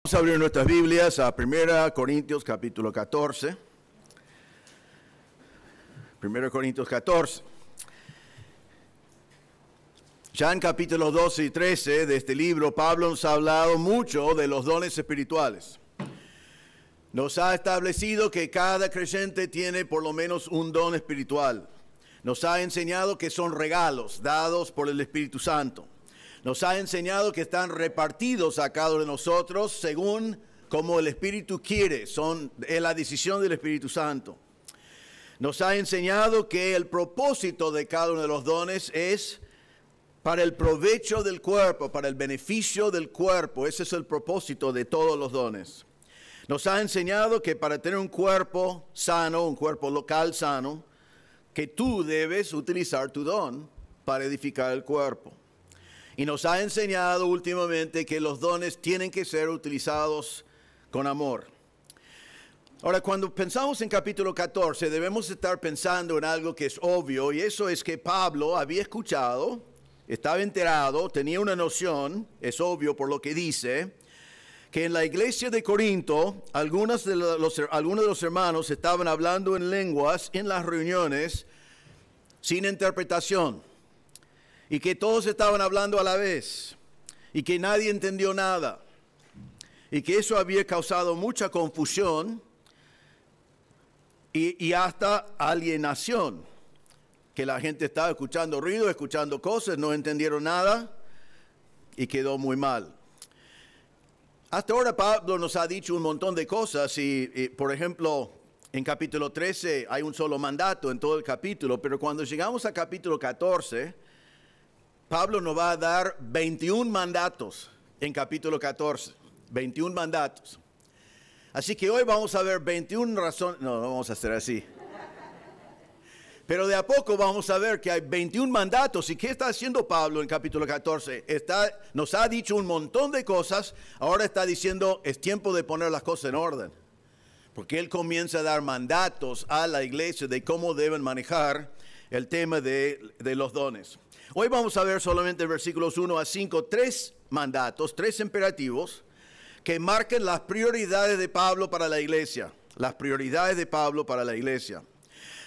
Vamos a abrir nuestras Biblias a 1 Corintios capítulo 14. 1 Corintios 14. Ya en capítulos 12 y 13 de este libro, Pablo nos ha hablado mucho de los dones espirituales. Nos ha establecido que cada creyente tiene por lo menos un don espiritual. Nos ha enseñado que son regalos dados por el Espíritu Santo. Nos ha enseñado que están repartidos a cada uno de nosotros según como el Espíritu quiere. Es la decisión del Espíritu Santo. Nos ha enseñado que el propósito de cada uno de los dones es para el provecho del cuerpo, para el beneficio del cuerpo. Ese es el propósito de todos los dones. Nos ha enseñado que para tener un cuerpo sano, un cuerpo local sano, que tú debes utilizar tu don para edificar el cuerpo. Y nos ha enseñado últimamente que los dones tienen que ser utilizados con amor. Ahora, cuando pensamos en capítulo 14, debemos estar pensando en algo que es obvio, y eso es que Pablo había escuchado, estaba enterado, tenía una noción, es obvio por lo que dice, que en la iglesia de Corinto, algunos de los hermanos estaban hablando en lenguas en las reuniones sin interpretación, y que todos estaban hablando a la vez, y que nadie entendió nada, y que eso había causado mucha confusión y hasta alienación, que la gente estaba escuchando ruido, escuchando cosas, no entendieron nada, y quedó muy mal. Hasta ahora Pablo nos ha dicho un montón de cosas y por ejemplo, en capítulo 13 hay un solo mandato en todo el capítulo, pero cuando llegamos a capítulo 14, Pablo nos va a dar 21 mandatos en capítulo 14, 21 mandatos. Así que hoy vamos a ver 21 razones, no vamos a hacer así. Pero de a poco vamos a ver que hay 21 mandatos. ¿Y qué está haciendo Pablo en capítulo 14? Nos ha dicho un montón de cosas, ahora está diciendo es tiempo de poner las cosas en orden. Porque él comienza a dar mandatos a la iglesia de cómo deben manejar el tema de los dones. Hoy vamos a ver solamente versículos 1 a 5, 3 mandatos, 3 imperativos que marcan las prioridades de Pablo para la iglesia. Las prioridades de Pablo para la iglesia.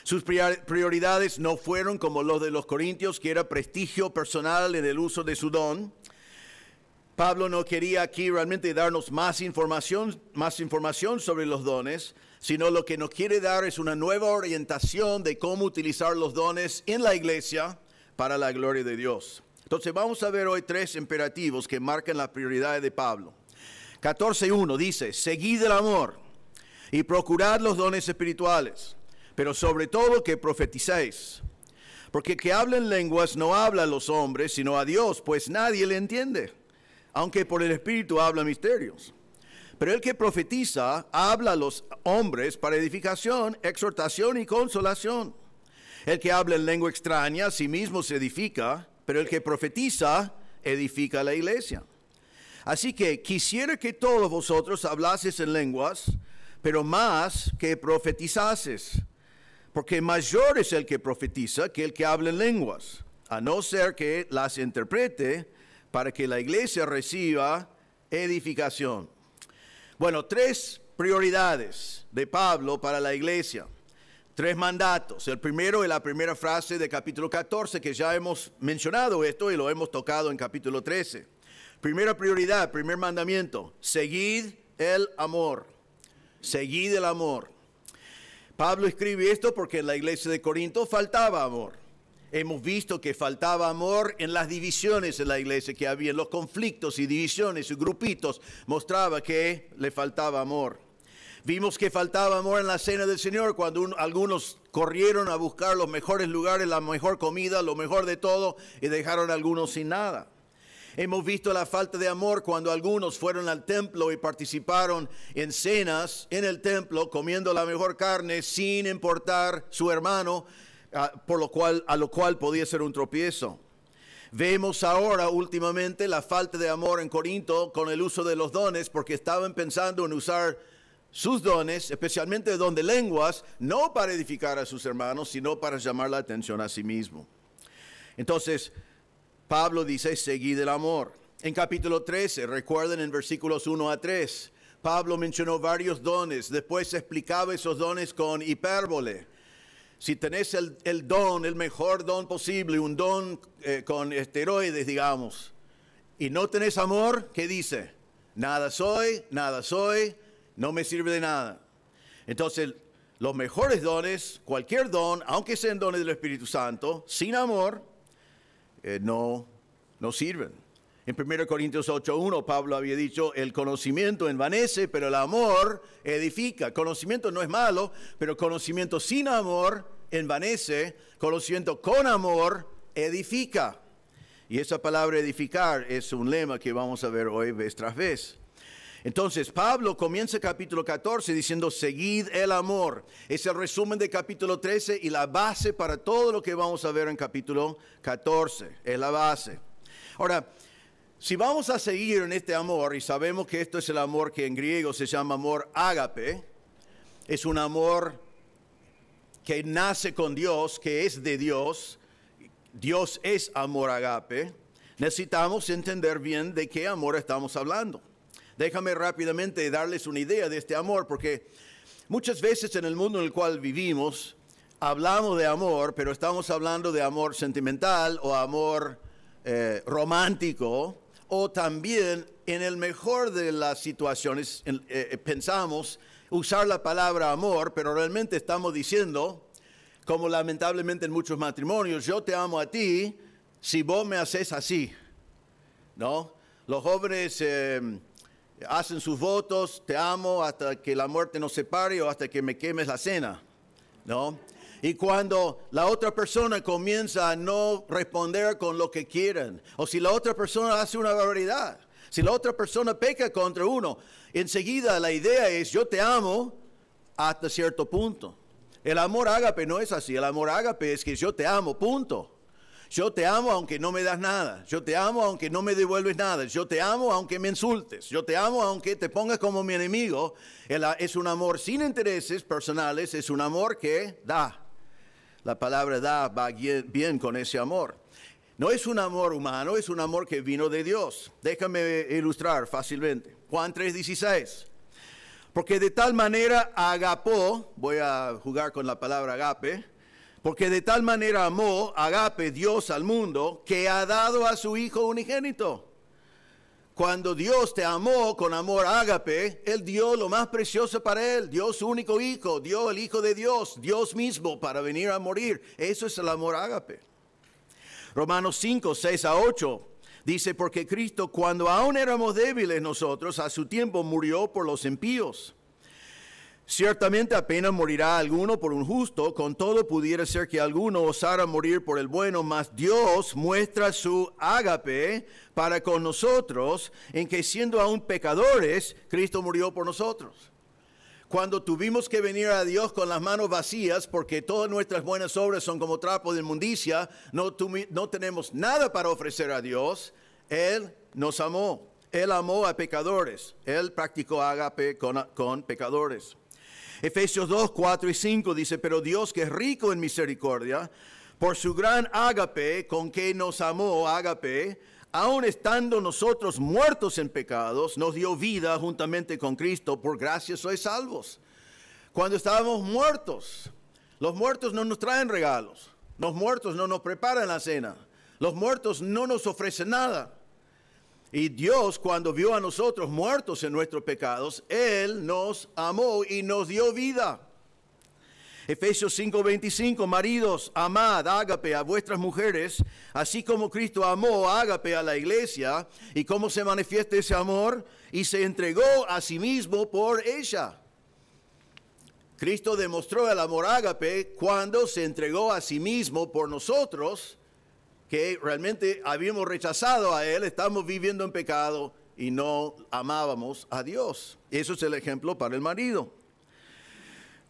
Sus prioridades no fueron como los de los corintios, que era prestigio personal en el uso de su don. Pablo no quería aquí realmente darnos más información sobre los dones, sino lo que nos quiere dar es una nueva orientación de cómo utilizar los dones en la iglesia para la gloria de Dios. Entonces vamos a ver hoy 3 imperativos que marcan las prioridades de Pablo. 14:1 dice, seguid el amor y procurad los dones espirituales, pero sobre todo que profeticéis. Porque el que habla en lenguas no habla a los hombres, sino a Dios, pues nadie le entiende, aunque por el Espíritu habla misterios. Pero el que profetiza habla a los hombres para edificación, exhortación y consolación. El que habla en lengua extraña a sí mismo se edifica, pero el que profetiza edifica a la iglesia. Así que quisiera que todos vosotros hablases en lenguas, pero más que profetizases. Porque mayor es el que profetiza que el que habla en lenguas, a no ser que las interprete para que la iglesia reciba edificación. Bueno, 3 prioridades de Pablo para la iglesia, 3 mandatos. El primero es la primera frase de capítulo 14, que ya hemos mencionado esto y lo hemos tocado en capítulo 13. Primera prioridad, primer mandamiento, seguid el amor. Seguid el amor. Pablo escribe esto porque en la iglesia de Corinto faltaba amor. Hemos visto que faltaba amor en las divisiones en la iglesia que había, en los conflictos y divisiones y grupitos, mostraba que le faltaba amor. Vimos que faltaba amor en la cena del Señor cuando algunos corrieron a buscar los mejores lugares, la mejor comida, lo mejor de todo, y dejaron a algunos sin nada. Hemos visto la falta de amor cuando algunos fueron al templo y participaron en cenas en el templo, comiendo la mejor carne sin importar su hermano, a lo cual podía ser un tropiezo. Vemos ahora últimamente la falta de amor en Corinto con el uso de los dones, porque estaban pensando en usar sus dones, especialmente el don de lenguas, no para edificar a sus hermanos, sino para llamar la atención a sí mismo. Entonces, Pablo dice, seguid el amor. En capítulo 13, recuerden en versículos 1 a 3, Pablo mencionó varios dones, después explicaba esos dones con hipérbole. Si tenés el don, el mejor don posible, un don con esteroides, digamos, y no tenés amor, ¿qué dice? Nada soy, no me sirve de nada. Entonces, los mejores dones, cualquier don, aunque sean dones del Espíritu Santo, sin amor, no sirven. En 1 Corintios 8:1, Pablo había dicho, el conocimiento envanece, pero el amor edifica. Conocimiento no es malo, pero conocimiento sin amor envanece. Conocimiento con amor edifica. Y esa palabra edificar es un lema que vamos a ver hoy vez tras vez. Entonces, Pablo comienza el capítulo 14 diciendo, seguid el amor. Es el resumen del capítulo 13 y la base para todo lo que vamos a ver en capítulo 14. Es la base. Ahora, si vamos a seguir en este amor, y sabemos que esto es el amor que en griego se llama amor ágape, es un amor que nace con Dios, que es de Dios. Dios es amor ágape. Necesitamos entender bien de qué amor estamos hablando. Déjame rápidamente darles una idea de este amor, porque muchas veces en el mundo en el cual vivimos, hablamos de amor, pero estamos hablando de amor sentimental o amor romántico, o también en el mejor de las situaciones pensamos usar la palabra amor, pero realmente estamos diciendo, como lamentablemente en muchos matrimonios, yo te amo a ti si vos me haces así, ¿no? Los jóvenes hacen sus votos, te amo hasta que la muerte nos separe o hasta que me quemes la cena, ¿no? Y cuando la otra persona comienza a no responder con lo que quieren, o si la otra persona hace una barbaridad, si la otra persona peca contra uno, enseguida la idea es yo te amo hasta cierto punto. El amor ágape no es así, el amor ágape es que yo te amo, punto. Yo te amo aunque no me das nada, yo te amo aunque no me devuelves nada, yo te amo aunque me insultes, yo te amo aunque te pongas como mi enemigo. Es un amor sin intereses personales, es un amor que da. La palabra da va bien con ese amor. No es un amor humano, es un amor que vino de Dios. Déjame ilustrar fácilmente. Juan 3:16. Porque de tal manera agapó, voy a jugar con la palabra agape, porque de tal manera amó agape Dios al mundo que ha dado a su Hijo unigénito. Cuando Dios te amó con amor ágape, Él dio lo más precioso para Él, dio su único Hijo, dio el Hijo de Dios, Dios mismo para venir a morir. Eso es el amor ágape. Romanos 5:6-8 dice, porque Cristo cuando aún éramos débiles nosotros, a su tiempo murió por los impíos. Ciertamente apenas morirá alguno por un justo, con todo pudiera ser que alguno osara morir por el bueno, mas Dios muestra su ágape para con nosotros, en que siendo aún pecadores, Cristo murió por nosotros. Cuando tuvimos que venir a Dios con las manos vacías, porque todas nuestras buenas obras son como trapo de inmundicia, no tenemos nada para ofrecer a Dios, Él nos amó, Él amó a pecadores, Él practicó ágape con pecadores. Efesios 2:4-5 dice, pero Dios que es rico en misericordia, por su gran ágape con que nos amó, ágape, aun estando nosotros muertos en pecados, nos dio vida juntamente con Cristo, por gracia sois salvos. Cuando estábamos muertos, los muertos no nos traen regalos, los muertos no nos preparan la cena, los muertos no nos ofrecen nada. Y Dios, cuando vio a nosotros muertos en nuestros pecados, Él nos amó y nos dio vida. Efesios 5:25, maridos, amad, ágape a vuestras mujeres, así como Cristo amó, ágape a la iglesia. ¿Y cómo se manifiesta ese amor? Y se entregó a sí mismo por ella. Cristo demostró el amor ágape cuando se entregó a sí mismo por nosotros, que realmente habíamos rechazado a Él, estamos viviendo en pecado y no amábamos a Dios. Eso es el ejemplo para el marido.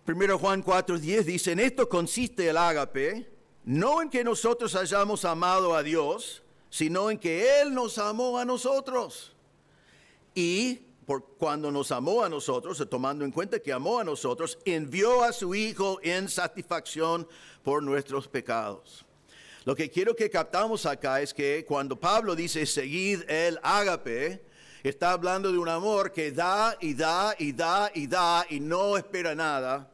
1 Juan 4:10 dice, en esto consiste el ágape, no en que nosotros hayamos amado a Dios, sino en que Él nos amó a nosotros. Y cuando nos amó a nosotros, tomando en cuenta que amó a nosotros, envió a su Hijo en satisfacción por nuestros pecados. Lo que quiero que captamos acá es que cuando Pablo dice seguid el ágape, está hablando de un amor que da y da y da y da y no espera nada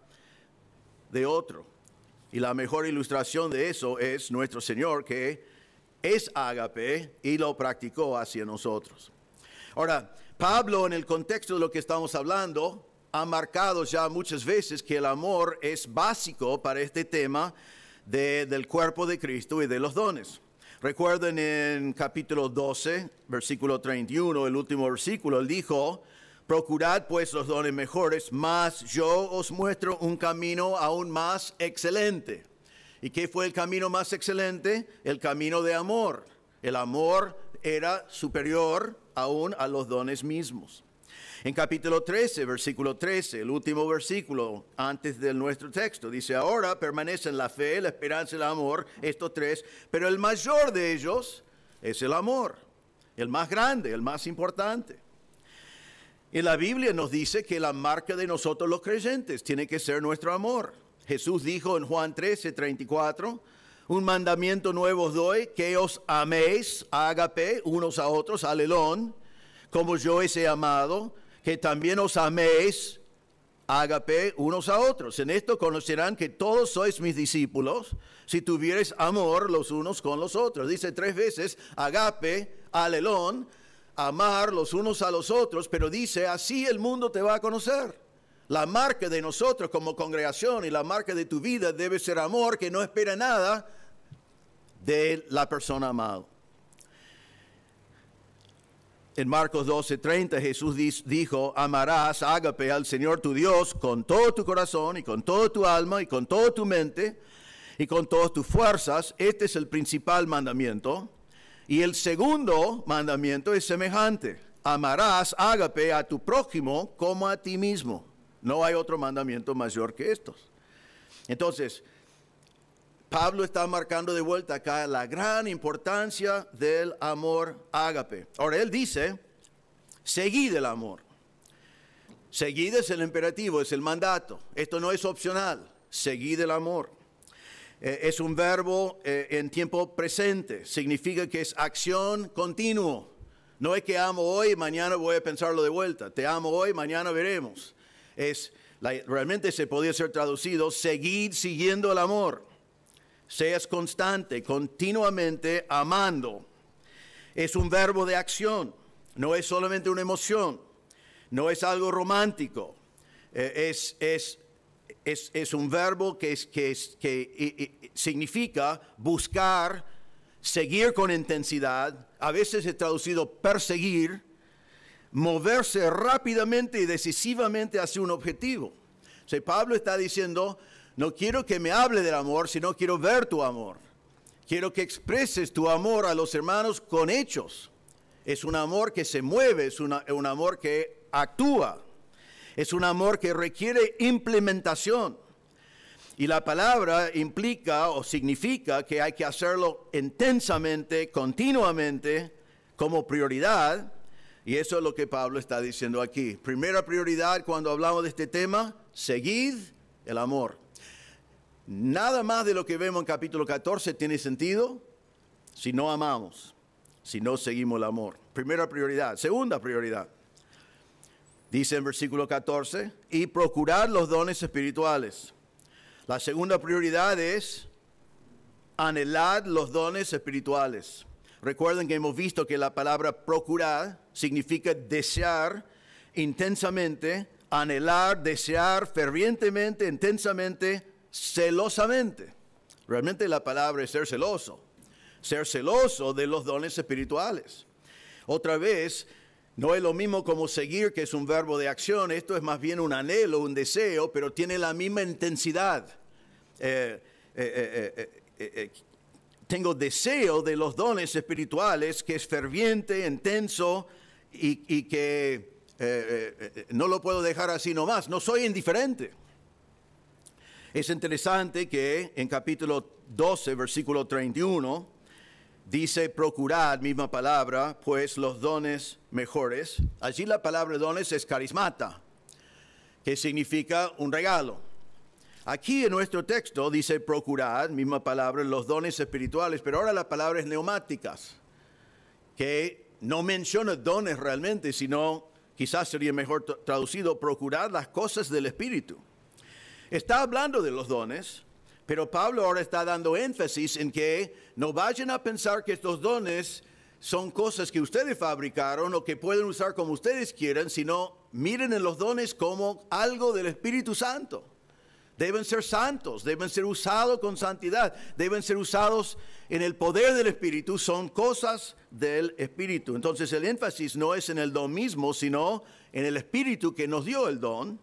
de otro. Y la mejor ilustración de eso es nuestro Señor, que es ágape y lo practicó hacia nosotros. Ahora, Pablo, en el contexto de lo que estamos hablando, ha marcado ya muchas veces que el amor es básico para este tema del cuerpo de Cristo y de los dones. Recuerden en capítulo 12, versículo 31, el último versículo, él dijo: procurad pues los dones mejores, mas yo os muestro un camino aún más excelente. ¿Y qué fue el camino más excelente? El camino de amor. El amor era superior aún a los dones mismos. En capítulo 13, versículo 13, el último versículo antes de nuestro texto, dice: ahora permanecen la fe, la esperanza y el amor, estos tres, pero el mayor de ellos es el amor, el más grande, el más importante. Y la Biblia nos dice que la marca de nosotros los creyentes tiene que ser nuestro amor. Jesús dijo en Juan 13, 34, un mandamiento nuevo os doy, que os améis, ágape, unos a otros, alelón, como yo os he amado, que también os améis, ágape, unos a otros. En esto conocerán que todos sois mis discípulos, si tuviereis amor los unos con los otros. Dice 3 veces, ágape, alelón, amar los unos a los otros, pero dice, así el mundo te va a conocer. La marca de nosotros como congregación y la marca de tu vida debe ser amor que no espera nada de la persona amada. En Marcos 12:30 Jesús dijo: amarás, ágape, al Señor tu Dios con todo tu corazón y con toda tu alma y con toda tu mente y con todas tus fuerzas. Este es el principal mandamiento. Y el segundo mandamiento es semejante: amarás, ágape, a tu prójimo como a ti mismo. No hay otro mandamiento mayor que estos. Entonces, Pablo está marcando de vuelta acá la gran importancia del amor ágape. Ahora él dice, seguid el amor. Seguid es el imperativo, es el mandato. Esto no es opcional. Seguid el amor. Es un verbo en tiempo presente. Significa que es acción continua. No es que amo hoy, mañana voy a pensarlo de vuelta. Te amo hoy, mañana veremos. Realmente se podría ser traducido, seguid siguiendo el amor. Seas constante, continuamente amando. Es un verbo de acción, no es solamente una emoción, no es algo romántico. Es un verbo que significa buscar, seguir con intensidad. A veces es traducido perseguir, moverse rápidamente y decisivamente hacia un objetivo. O sea, Pablo está diciendo, no quiero que me hable del amor, sino quiero ver tu amor. Quiero que expreses tu amor a los hermanos con hechos. Es un amor que se mueve, es un amor que actúa. Es un amor que requiere implementación. Y la palabra implica o significa que hay que hacerlo intensamente, continuamente, como prioridad. Y eso es lo que Pablo está diciendo aquí. Primera prioridad cuando hablamos de este tema, seguid el amor. Nada más de lo que vemos en capítulo 14 tiene sentido si no amamos, si no seguimos el amor. Primera prioridad. Segunda prioridad. Dice en versículo 14, y procurad los dones espirituales. La segunda prioridad es anhelad los dones espirituales. Recuerden que hemos visto que la palabra procurar significa desear intensamente, anhelar, desear fervientemente, intensamente, celosamente. Realmente la palabra es ser celoso de los dones espirituales. Otra vez, no es lo mismo como seguir, que es un verbo de acción. Esto es más bien un anhelo, un deseo, pero tiene la misma intensidad. Tengo deseo de los dones espirituales, que es ferviente, intenso y que no lo puedo dejar así nomás. No soy indiferente. Es interesante que en capítulo 12, versículo 31, dice procurad, misma palabra, pues los dones mejores. Allí la palabra dones es carismata, que significa un regalo. Aquí en nuestro texto dice procurad, misma palabra, los dones espirituales, pero ahora la palabra es neumáticas, que no menciona dones realmente, sino quizás sería mejor traducido, procurad las cosas del Espíritu. Está hablando de los dones, pero Pablo ahora está dando énfasis en que no vayan a pensar que estos dones son cosas que ustedes fabricaron o que pueden usar como ustedes quieran, sino miren en los dones como algo del Espíritu Santo. Deben ser santos, deben ser usados con santidad, deben ser usados en el poder del Espíritu, son cosas del Espíritu. Entonces el énfasis no es en el don mismo, sino en el Espíritu que nos dio el don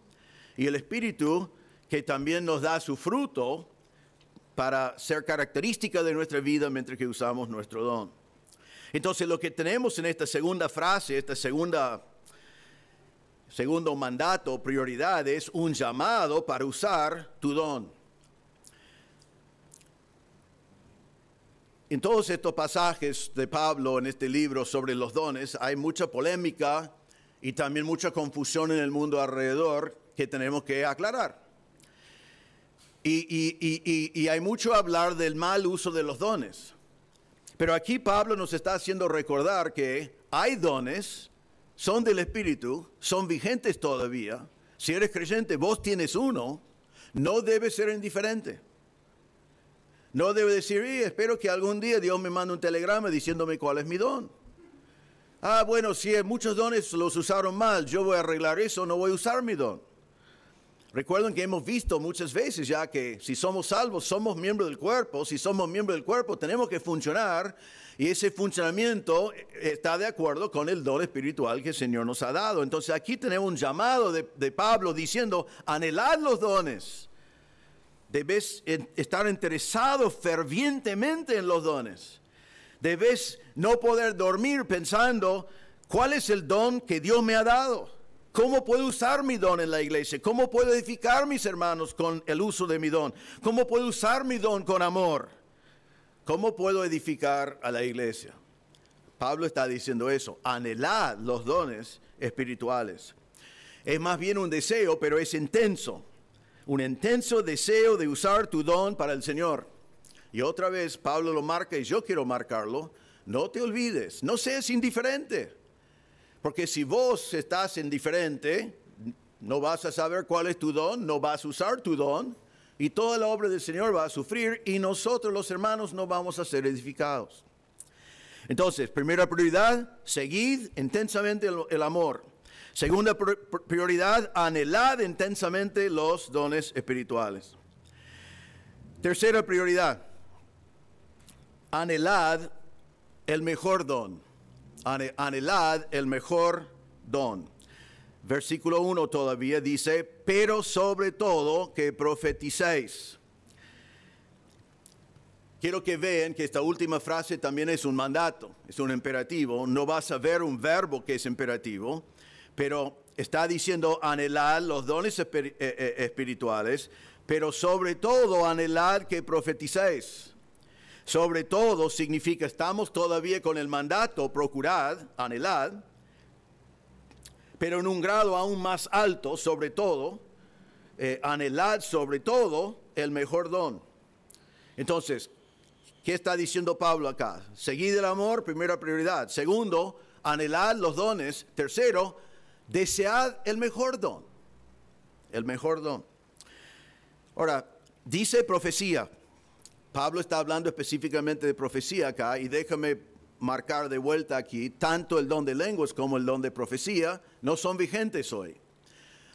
y el Espíritu que también nos da su fruto para ser característica de nuestra vida mientras que usamos nuestro don. Entonces lo que tenemos en esta segunda frase, segundo mandato, prioridad, es un llamado para usar tu don. En todos estos pasajes de Pablo en este libro sobre los dones hay mucha polémica y también mucha confusión en el mundo alrededor que tenemos que aclarar. Y hay mucho a hablar del mal uso de los dones. Pero aquí Pablo nos está haciendo recordar que hay dones, son del Espíritu, son vigentes todavía. Si eres creyente, vos tienes uno, no debes ser indiferente. No debes decir, espero que algún día Dios me mande un telegrama diciéndome cuál es mi don. Bueno, si muchos dones los usaron mal, yo voy a arreglar eso, no voy a usar mi don. Recuerden que hemos visto muchas veces ya que si somos salvos, somos miembros del cuerpo. Si somos miembros del cuerpo, tenemos que funcionar. Y ese funcionamiento está de acuerdo con el don espiritual que el Señor nos ha dado. Entonces aquí tenemos un llamado de Pablo diciendo, anhelad los dones. Debes estar interesado fervientemente en los dones. Debes no poder dormir pensando, ¿cuál es el don que Dios me ha dado? ¿Cómo puedo usar mi don en la iglesia? ¿Cómo puedo edificar a mis hermanos con el uso de mi don? ¿Cómo puedo usar mi don con amor? ¿Cómo puedo edificar a la iglesia? Pablo está diciendo eso, anhelad los dones espirituales. Es más bien un deseo, pero es intenso. Un intenso deseo de usar tu don para el Señor. Y otra vez Pablo lo marca y yo quiero marcarlo. No te olvides, no seas indiferente. Porque si vos estás indiferente, no vas a saber cuál es tu don, no vas a usar tu don, y toda la obra del Señor va a sufrir, y nosotros los hermanos no vamos a ser edificados. Entonces, primera prioridad, seguid intensamente el amor. Segunda prioridad, anhelad intensamente los dones espirituales. Tercera prioridad, anhelad el mejor don. Anhelad el mejor don. Versículo 1 todavía dice, pero sobre todo que profeticéis. Quiero que vean que esta última frase también es un mandato, es un imperativo. No vas a ver un verbo que es imperativo, pero está diciendo anhelad los dones espirituales, pero sobre todo anhelad que profeticéis. Sobre todo significa, estamos todavía con el mandato, procurad, anhelad, pero en un grado aún más alto, sobre todo, anhelad sobre todo el mejor don. Entonces, ¿qué está diciendo Pablo acá? Seguid el amor, primera prioridad. Segundo, anhelad los dones. Tercero, desead el mejor don. El mejor don. Ahora, dice profecía. Pablo está hablando específicamente de profecía acá y déjame marcar de vuelta aquí, tanto el don de lenguas como el don de profecía no son vigentes hoy.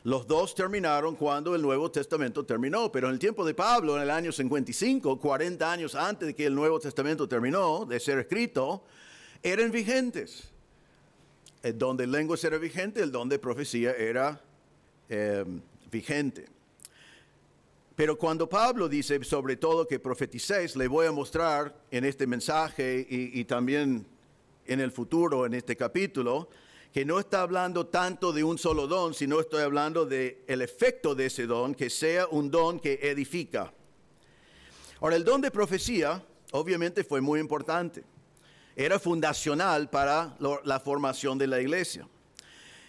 Los dos terminaron cuando el Nuevo Testamento terminó, pero en el tiempo de Pablo, en el año 55, 40 años antes de que el Nuevo Testamento terminó de ser escrito, eran vigentes. El don de lenguas era vigente, el don de profecía era vigente. Pero cuando Pablo dice sobre todo que profeticéis, le voy a mostrar en este mensaje y también en el futuro, en este capítulo, que no está hablando tanto de un solo don, sino estoy hablando del efecto de ese don, que sea un don que edifica. Ahora, el don de profecía obviamente fue muy importante. Era fundacional para la formación de la iglesia.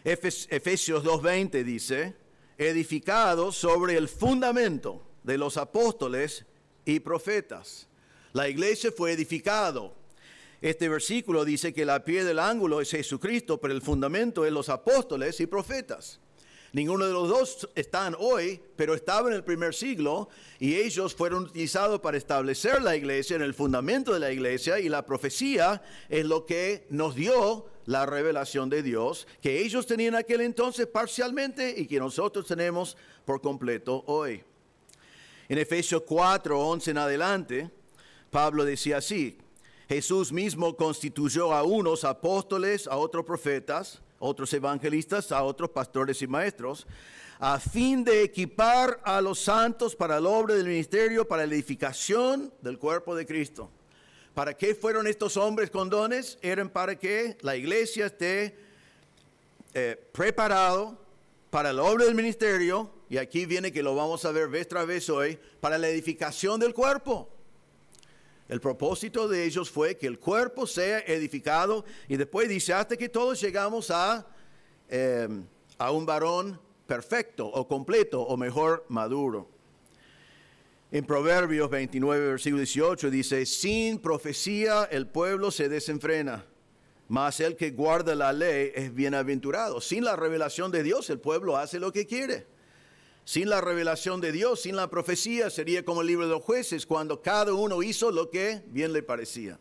Efesios 2:20 dice, edificado sobre el fundamento de los apóstoles y profetas. La iglesia fue edificada. Este versículo dice que la piedra del ángulo es Jesucristo, pero el fundamento es los apóstoles y profetas. Ninguno de los dos están hoy, pero estaban en el primer siglo y ellos fueron utilizados para establecer la iglesia en el fundamento de la iglesia, y la profecía es lo que nos dio la revelación de Dios, que ellos tenían en aquel entonces parcialmente y que nosotros tenemos por completo hoy. En Efesios 4, 11 en adelante, Pablo decía así: Jesús mismo constituyó a unos apóstoles, a otros profetas, otros evangelistas, a otros pastores y maestros, a fin de equipar a los santos para la obra del ministerio, para la edificación del cuerpo de Cristo. ¿Para qué fueron estos hombres con dones? Eran para que la iglesia esté preparado para la obra del ministerio, y aquí viene que lo vamos a ver vez tras vez hoy, para la edificación del cuerpo. El propósito de ellos fue que el cuerpo sea edificado, y después dice, hasta que todos llegamos a un varón perfecto o completo, o mejor, maduro. En Proverbios 29, versículo 18 dice, sin profecía el pueblo se desenfrena, mas el que guarda la ley es bienaventurado. Sin la revelación de Dios el pueblo hace lo que quiere. Sin la revelación de Dios, sin la profecía, sería como el libro de los jueces, cuando cada uno hizo lo que bien le parecía.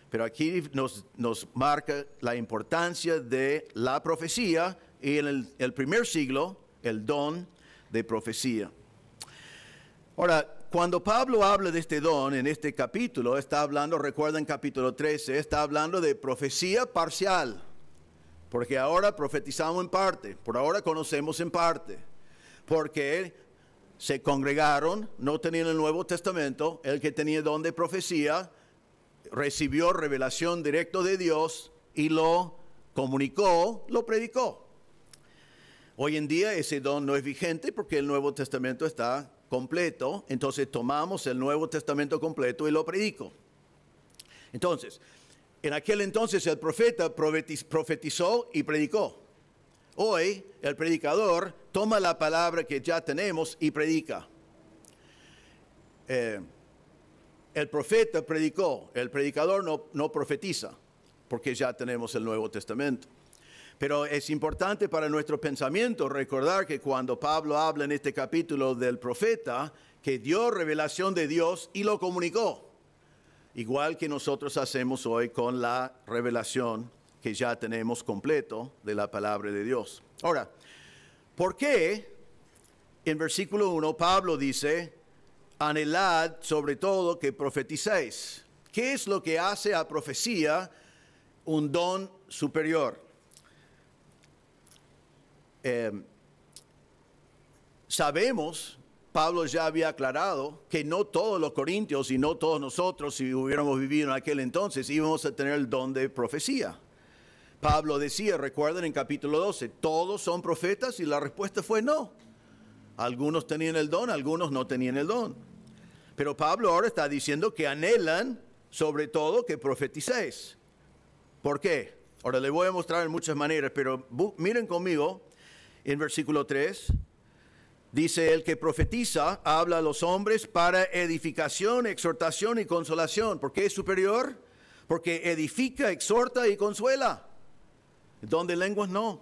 Pero aquí nos marca la importancia de la profecía, y en el primer siglo, el don de profecía. Ahora, cuando Pablo habla de este don en este capítulo, está hablando, recuerden capítulo 13, está hablando de profecía parcial, porque ahora profetizamos en parte, por ahora conocemos en parte. Porque se congregaron, no tenían el Nuevo Testamento, el que tenía don de profecía recibió revelación directa de Dios y lo comunicó, lo predicó. Hoy en día ese don no es vigente porque el Nuevo Testamento está completo, entonces tomamos el Nuevo Testamento completo y lo predico. Entonces, en aquel entonces el profeta profetizó y predicó. Hoy el predicador toma la palabra que ya tenemos y predica. El profeta predicó, el predicador no profetiza, porque ya tenemos el Nuevo Testamento. Pero es importante para nuestro pensamiento recordar que cuando Pablo habla en este capítulo del profeta, que dio revelación de Dios y lo comunicó, igual que nosotros hacemos hoy con la revelación que ya tenemos completo de la palabra de Dios. Ahora, ¿por qué en versículo 1 Pablo dice, anhelad sobre todo que profeticéis? ¿Qué es lo que hace a profecía un don superior? Sabemos, Pablo ya había aclarado que no todos los corintios y no todos nosotros, si hubiéramos vivido en aquel entonces, íbamos a tener el don de profecía. Pablo decía, recuerden en capítulo 12, ¿todos son profetas? Y la respuesta fue no. Algunos tenían el don, algunos no tenían el don. Pero Pablo ahora está diciendo que anhelan sobre todo que profeticéis. ¿Por qué? Ahora le voy a mostrar en muchas maneras, pero miren conmigo en versículo 3. Dice, el que profetiza habla a los hombres para edificación, exhortación y consolación. ¿Por qué es superior? Porque edifica, exhorta y consuela. Don de lenguas no.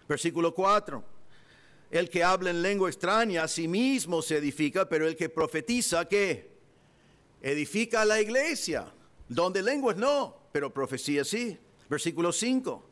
Versículo 4. El que habla en lengua extraña a sí mismo se edifica, pero el que profetiza, ¿qué? Edifica a la iglesia. Don de lenguas no, pero profecía sí. Versículo 5.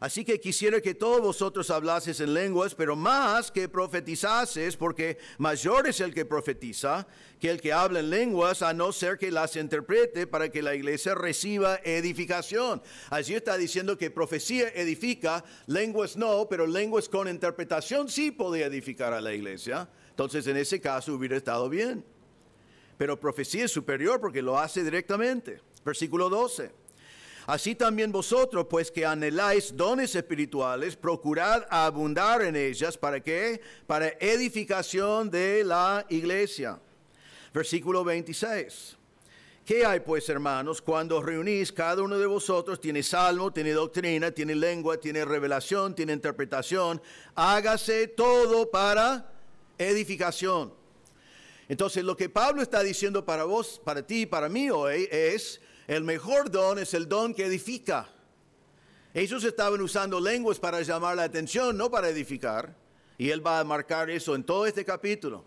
Así que quisiera que todos vosotros hablases en lenguas, pero más que profetizases, porque mayor es el que profetiza que el que habla en lenguas, a no ser que las interprete para que la iglesia reciba edificación. Allí está diciendo que profecía edifica, lenguas no, pero lenguas con interpretación sí podía edificar a la iglesia. Entonces en ese caso hubiera estado bien. Pero profecía es superior porque lo hace directamente. Versículo 12. Así también vosotros, pues que anheláis dones espirituales, procurad abundar en ellas. ¿Para qué? Para edificación de la iglesia. Versículo 26. ¿Qué hay pues, hermanos, cuando os reunís? Cada uno de vosotros tiene salmo, tiene doctrina, tiene lengua, tiene revelación, tiene interpretación. Hágase todo para edificación. Entonces, lo que Pablo está diciendo para vos, para ti y para mí hoy es, el mejor don es el don que edifica. Ellos estaban usando lenguas para llamar la atención, no para edificar. Y él va a marcar eso en todo este capítulo.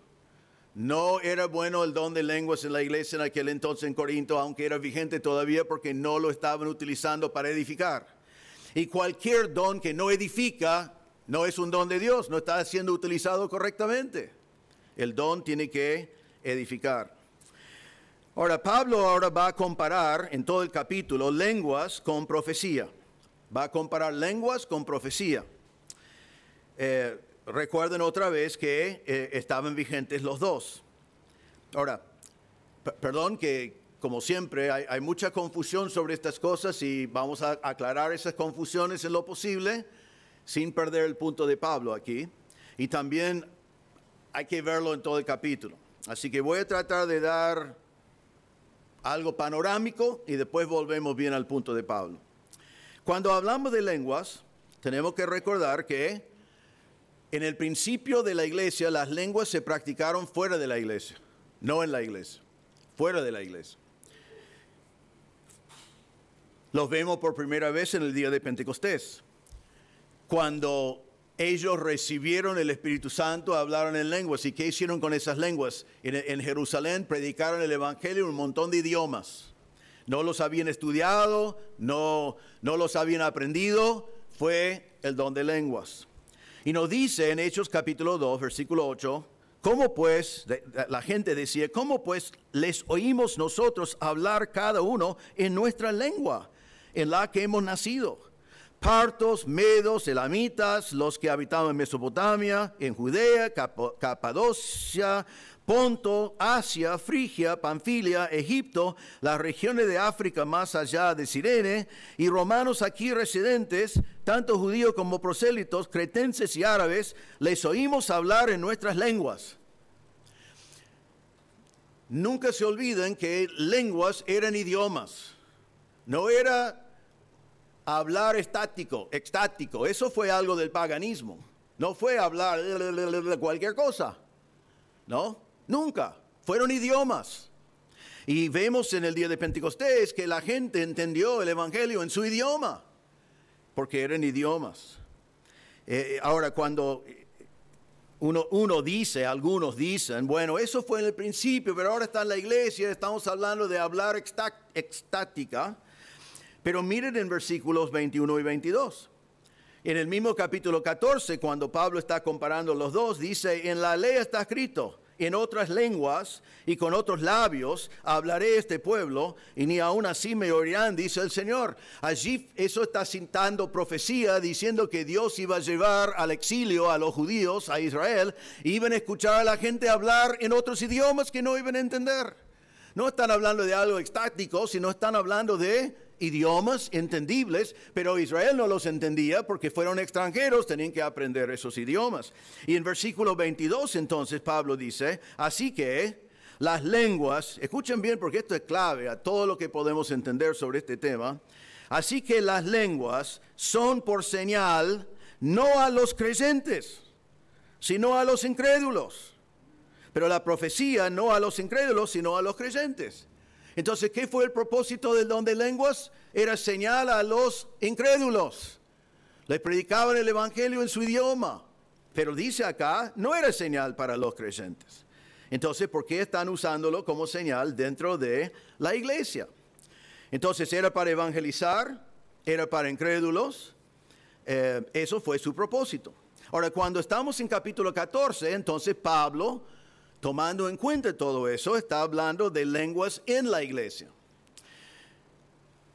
No era bueno el don de lenguas en la iglesia en aquel entonces en Corinto, aunque era vigente todavía porque no lo estaban utilizando para edificar. Y cualquier don que no edifica no es un don de Dios, no está siendo utilizado correctamente. El don tiene que edificar. Ahora, Pablo va a comparar en todo el capítulo lenguas con profecía. Va a comparar lenguas con profecía. Recuerden otra vez que estaban vigentes los dos. Ahora, perdón que como siempre hay mucha confusión sobre estas cosas y vamos a aclarar esas confusiones en lo posible sin perder el punto de Pablo aquí. Y también hay que verlo en todo el capítulo. Así que voy a tratar de dar algo panorámico y después volvemos bien al punto de Pablo. Cuando hablamos de lenguas, tenemos que recordar que en el principio de la iglesia las lenguas se practicaron fuera de la iglesia, no en la iglesia, fuera de la iglesia. Los vemos por primera vez en el día de Pentecostés. Cuando ellos recibieron el Espíritu Santo, hablaron en lenguas. ¿Y qué hicieron con esas lenguas? En Jerusalén predicaron el Evangelio en un montón de idiomas. No los habían estudiado, no los habían aprendido, fue el don de lenguas. Y nos dice en Hechos capítulo 2, versículo 8, ¿cómo pues, la gente decía, cómo pues les oímos nosotros hablar cada uno en nuestra lengua, en la que hemos nacido? Partos, medos, elamitas, los que habitaban en Mesopotamia, en Judea, Capadocia, Ponto, Asia, Frigia, Panfilia, Egipto, las regiones de África más allá de Cirene, y romanos aquí residentes, tanto judíos como prosélitos, cretenses y árabes, les oímos hablar en nuestras lenguas. Nunca se olviden que lenguas eran idiomas, no era hablar extático, eso fue algo del paganismo, no fue hablar de cualquier cosa, ¿no? Nunca, fueron idiomas. Y vemos en el día de Pentecostés que la gente entendió el Evangelio en su idioma, porque eran idiomas. Ahora, cuando uno dice, algunos dicen, bueno, eso fue en el principio, pero ahora está en la iglesia, estamos hablando de hablar extática. Pero miren en versículos 21 y 22. En el mismo capítulo 14, cuando Pablo está comparando los dos, dice, en la ley está escrito, en otras lenguas y con otros labios hablaré este pueblo, y ni aún así me oirán, dice el Señor. Allí eso está citando profecía, diciendo que Dios iba a llevar al exilio a los judíos, a Israel, y iban a escuchar a la gente hablar en otros idiomas que no iban a entender. No están hablando de algo extático, sino están hablando de idiomas entendibles, pero Israel no los entendía porque fueron extranjeros, tenían que aprender esos idiomas. Y en versículo 22 entonces Pablo dice, así que las lenguas, escuchen bien porque esto es clave a todo lo que podemos entender sobre este tema, así que las lenguas son por señal no a los creyentes, sino a los incrédulos, pero la profecía no a los incrédulos, sino a los creyentes. Entonces, ¿qué fue el propósito del don de lenguas? Era señal a los incrédulos. Les predicaban el evangelio en su idioma. Pero dice acá, no era señal para los creyentes. Entonces, ¿por qué están usándolo como señal dentro de la iglesia? Entonces, ¿era para evangelizar? ¿Era para incrédulos? Eso fue su propósito. Ahora, cuando estamos en capítulo 14, entonces Pablo, tomando en cuenta todo eso, está hablando de lenguas en la iglesia.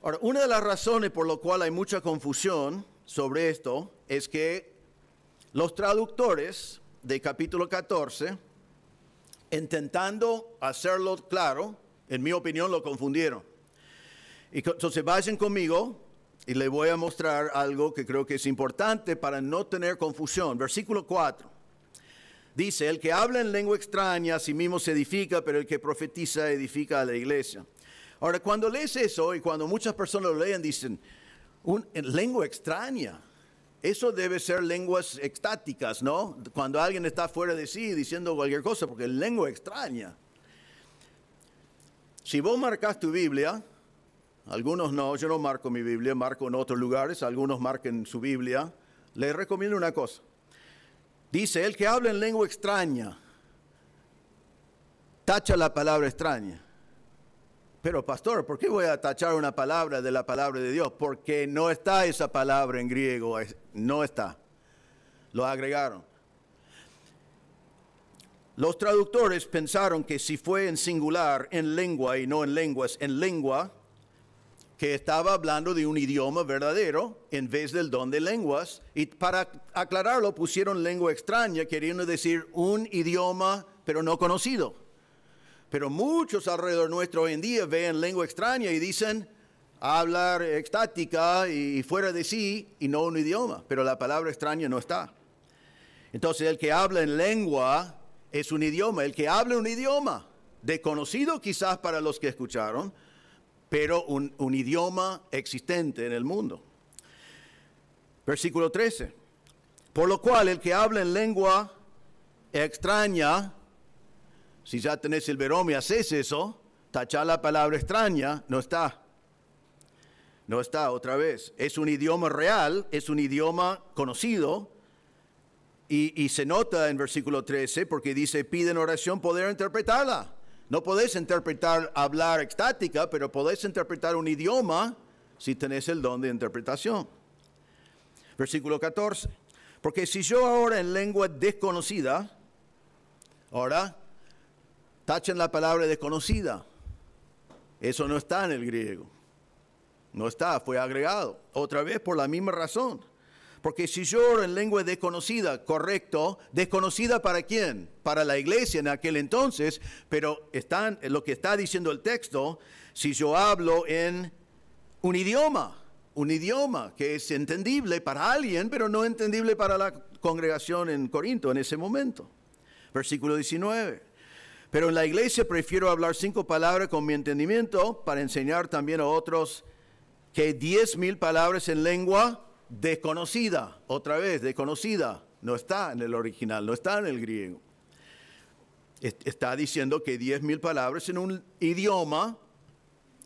Ahora, una de las razones por lo cual hay mucha confusión sobre esto es que los traductores de capítulo 14, intentando hacerlo claro, en mi opinión lo confundieron. Entonces vayan conmigo y les voy a mostrar algo que creo que es importante para no tener confusión. Versículo 4. Dice, el que habla en lengua extraña a sí mismo se edifica, pero el que profetiza edifica a la iglesia. Ahora, cuando lees eso y cuando muchas personas lo leen, dicen, en lengua extraña, eso debe ser lenguas extáticas, ¿no? Cuando alguien está fuera de sí diciendo cualquier cosa, porque es lengua extraña. Si vos marcas tu Biblia, algunos no, yo no marco mi Biblia, marco en otros lugares, algunos marquen su Biblia, les recomiendo una cosa. Dice, el que habla en lengua extraña, tacha la palabra extraña. Pero pastor, ¿por qué voy a tachar una palabra de la palabra de Dios? Porque no está esa palabra en griego, no está. Lo agregaron. Los traductores pensaron que si fue en singular, en lengua y no en lenguas, en lengua, que estaba hablando de un idioma verdadero en vez del don de lenguas. Y para aclararlo pusieron lengua extraña, queriendo decir un idioma pero no conocido. Pero muchos alrededor nuestro hoy en día ven lengua extraña y dicen hablar extática y fuera de sí y no un idioma. Pero la palabra extraña no está. Entonces el que habla en lengua es un idioma. El que habla un idioma, desconocido quizás para los que escucharon, pero un idioma existente en el mundo. Versículo 13. Por lo cual el que habla en lengua extraña, si ya tenés el verón y haces eso, tachar la palabra extraña, no está. No está otra vez. Es un idioma real, es un idioma conocido. Y se nota en versículo 13 porque dice, piden oración poder interpretarla. No podés interpretar, hablar extática, pero podés interpretar un idioma si tenés el don de interpretación. Versículo 14. Porque si yo ahora en lengua desconocida, ahora, tachen la palabra desconocida. Eso no está en el griego. No está, fue agregado. Otra vez por la misma razón. Porque si yo oro en lengua desconocida, correcto, desconocida ¿para quién? Para la iglesia en aquel entonces, pero lo que está diciendo el texto, si yo hablo en un idioma que es entendible para alguien, pero no entendible para la congregación en Corinto en ese momento. Versículo 19. Pero en la iglesia prefiero hablar 5 palabras con mi entendimiento para enseñar también a otros que 10,000 palabras en lengua desconocida, otra vez, desconocida, no está en el original, no está en el griego. Está diciendo que 10,000 palabras en un idioma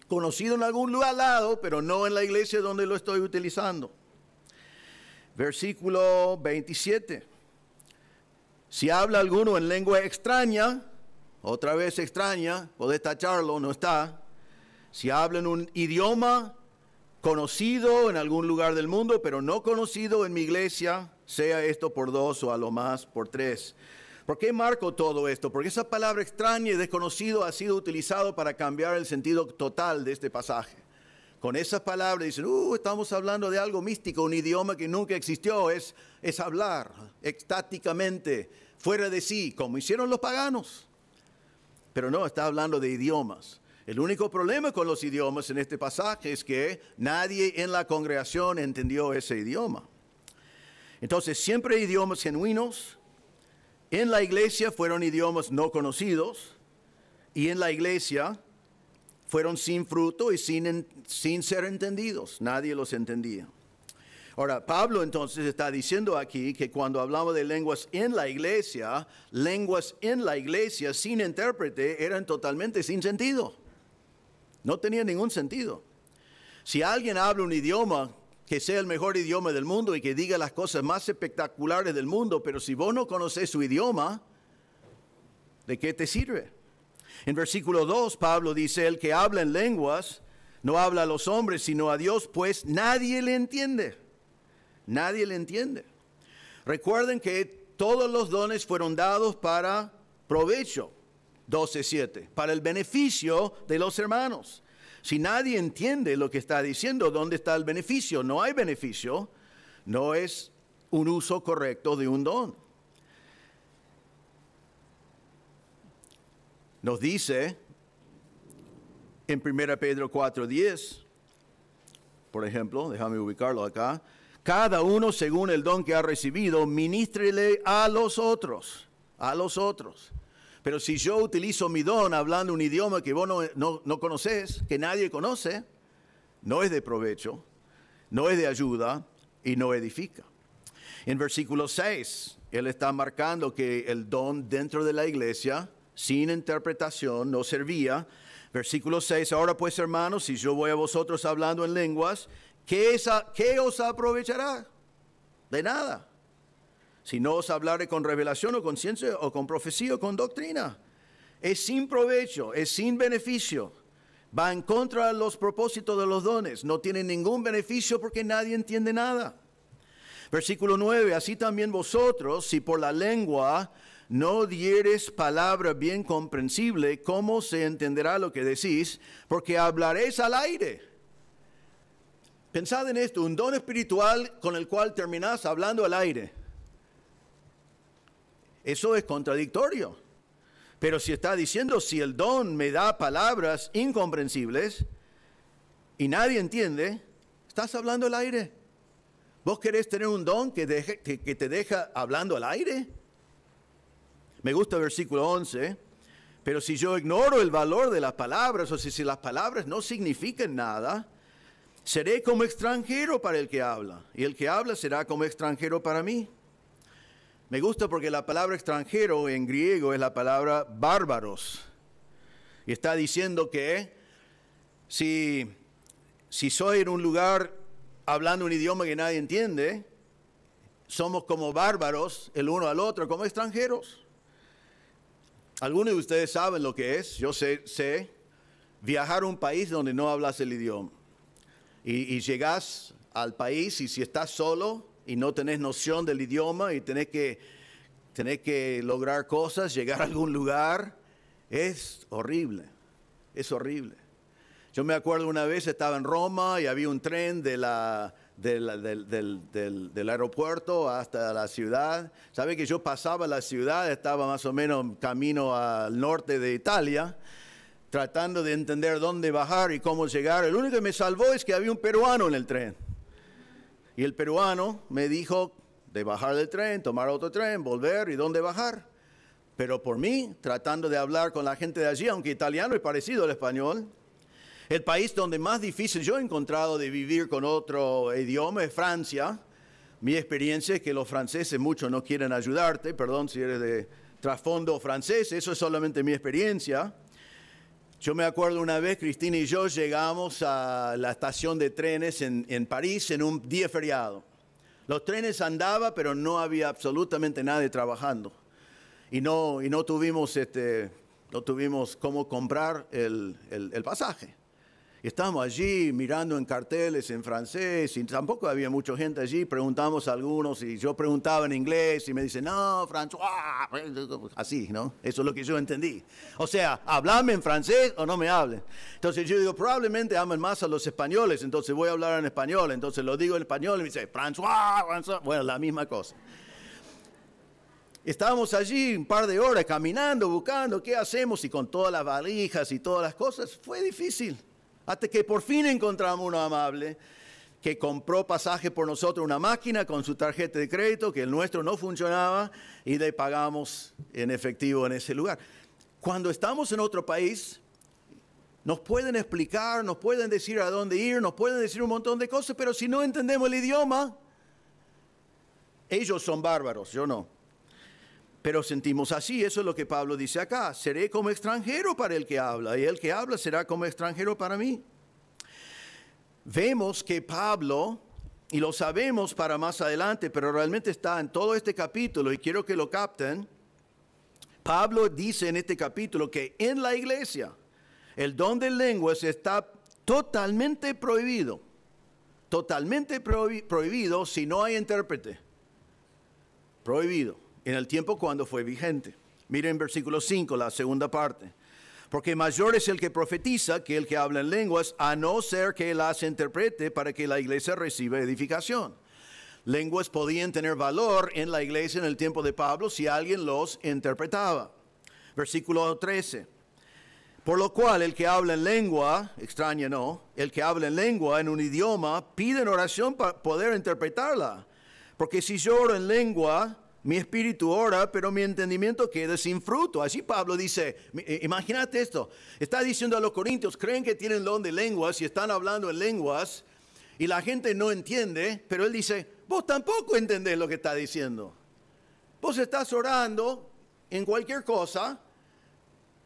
conocido en algún lugar al lado, pero no en la iglesia donde lo estoy utilizando. Versículo 27. Si habla alguno en lengua extraña, otra vez extraña, podés tacharlo, no está. Si habla en un idioma conocido en algún lugar del mundo, pero no conocido en mi iglesia, sea esto por 2 o a lo más por 3. ¿Por qué marco todo esto? Porque esa palabra extraña y desconocido ha sido utilizado para cambiar el sentido total de este pasaje. Con esas palabras dicen, estamos hablando de algo místico, un idioma que nunca existió, es hablar extáticamente, fuera de sí, como hicieron los paganos. Pero no, está hablando de idiomas. El único problema con los idiomas en este pasaje es que nadie en la congregación entendió ese idioma. Entonces, siempre idiomas genuinos. En la iglesia fueron idiomas no conocidos. Y en la iglesia fueron sin fruto y sin ser entendidos. Nadie los entendía. Ahora, Pablo entonces está diciendo aquí que cuando hablamos de lenguas en la iglesia sin intérprete eran totalmente sin sentido. No tenía ningún sentido. Si alguien habla un idioma que sea el mejor idioma del mundo y que diga las cosas más espectaculares del mundo, pero si vos no conocés su idioma, ¿de qué te sirve? En versículo 2, Pablo dice, el que habla en lenguas no habla a los hombres, sino a Dios, pues nadie le entiende. Nadie le entiende. Recuerden que todos los dones fueron dados para provecho. 12:7, para el beneficio de los hermanos. Si nadie entiende lo que está diciendo, ¿dónde está el beneficio? No hay beneficio, no es un uso correcto de un don. Nos dice en 1 Pedro 4:10, por ejemplo, déjame ubicarlo acá, cada uno según el don que ha recibido, ministrele a los otros. Pero si yo utilizo mi don hablando un idioma que vos no conocés, que nadie conoce, no es de provecho, no es de ayuda y no edifica. En versículo 6, él está marcando que el don dentro de la iglesia, sin interpretación, no servía. Versículo 6, ahora pues hermanos, si yo voy a vosotros hablando en lenguas, ¿qué os aprovechará? De nada. Si no os hablare con revelación o con ciencia o con profecía o con doctrina. Es sin provecho, es sin beneficio. Va en contra de los propósitos de los dones. No tiene ningún beneficio porque nadie entiende nada. Versículo 9, así también vosotros, si por la lengua no dieres palabra bien comprensible, ¿cómo se entenderá lo que decís? Porque hablaréis al aire. Pensad en esto, un don espiritual con el cual terminás hablando al aire. Eso es contradictorio. Pero si está diciendo, si el don me da palabras incomprensibles y nadie entiende, estás hablando al aire. ¿Vos querés tener un don que te deja hablando al aire? Me gusta el versículo 11, pero si yo ignoro el valor de las palabras, o si las palabras no significan nada, seré como extranjero para el que habla, y el que habla será como extranjero para mí. Me gusta porque la palabra extranjero en griego es la palabra bárbaros. Y está diciendo que si soy en un lugar hablando un idioma que nadie entiende, somos como bárbaros el uno al otro, como extranjeros. Algunos de ustedes saben lo que es. Yo sé viajar a un país donde no hablas el idioma. Y llegas al país y si estás solo y no tenés noción del idioma y tenés que lograr cosas, llegar a algún lugar, es horrible, es horrible. Yo me acuerdo una vez estaba en Roma y había un tren del aeropuerto hasta la ciudad. ¿Sabe que yo pasaba la ciudad? Estaba más o menos camino al norte de Italia, tratando de entender dónde bajar y cómo llegar. El único que me salvó es que había un peruano en el tren. Y el peruano me dijo de bajar del tren, tomar otro tren, volver y dónde bajar. Pero por mí, tratando de hablar con la gente de allí, aunque italiano es parecido al español, el país donde más difícil yo he encontrado de vivir con otro idioma es Francia. Mi experiencia es que los franceses muchos no quieren ayudarte, perdón si eres de trasfondo francés, eso es solamente mi experiencia. Yo me acuerdo una vez, Cristina y yo llegamos a la estación de trenes en París en un día feriado. Los trenes andaban, pero no había absolutamente nadie trabajando. Y no tuvimos cómo comprar el pasaje. Y estábamos allí mirando en carteles en francés y tampoco había mucha gente allí. Preguntamos a algunos y yo preguntaba en inglés y me dicen, no, François, así, ¿no? Eso es lo que yo entendí. O sea, hablame en francés o no me hablen. Entonces yo digo, probablemente aman más a los españoles, entonces voy a hablar en español. Entonces lo digo en español y me dice, François. Bueno, la misma cosa. Estábamos allí un par de horas caminando, buscando qué hacemos y con todas las valijas y todas las cosas. Fue difícil. Hasta que por fin encontramos uno amable que compró pasaje por nosotros, una máquina con su tarjeta de crédito, que el nuestro no funcionaba, y le pagamos en efectivo en ese lugar. Cuando estamos en otro país, nos pueden explicar, nos pueden decir a dónde ir, nos pueden decir un montón de cosas, pero si no entendemos el idioma, ellos son bárbaros, yo no. Pero sentimos así, eso es lo que Pablo dice acá. Seré como extranjero para el que habla, y el que habla será como extranjero para mí. Vemos que Pablo, y lo sabemos para más adelante, pero realmente está en todo este capítulo, y quiero que lo capten. Pablo dice en este capítulo que en la iglesia el don de lenguas está totalmente prohibido. Totalmente prohibido si no hay intérprete. Prohibido. En el tiempo cuando fue vigente. Miren versículo 5, la segunda parte. Porque mayor es el que profetiza que el que habla en lenguas, a no ser que las interprete para que la iglesia reciba edificación. Lenguas podían tener valor en la iglesia en el tiempo de Pablo si alguien los interpretaba. Versículo 13. Por lo cual el que habla en lengua, extraña no, el que habla en lengua en un idioma, pide en oración para poder interpretarla. Porque si yo oro en lengua, mi espíritu ora, pero mi entendimiento queda sin fruto. Así Pablo dice, imagínate esto, está diciendo a los corintios, creen que tienen don de lenguas y están hablando en lenguas y la gente no entiende, pero él dice, vos tampoco entendés lo que está diciendo. Vos estás orando en cualquier cosa,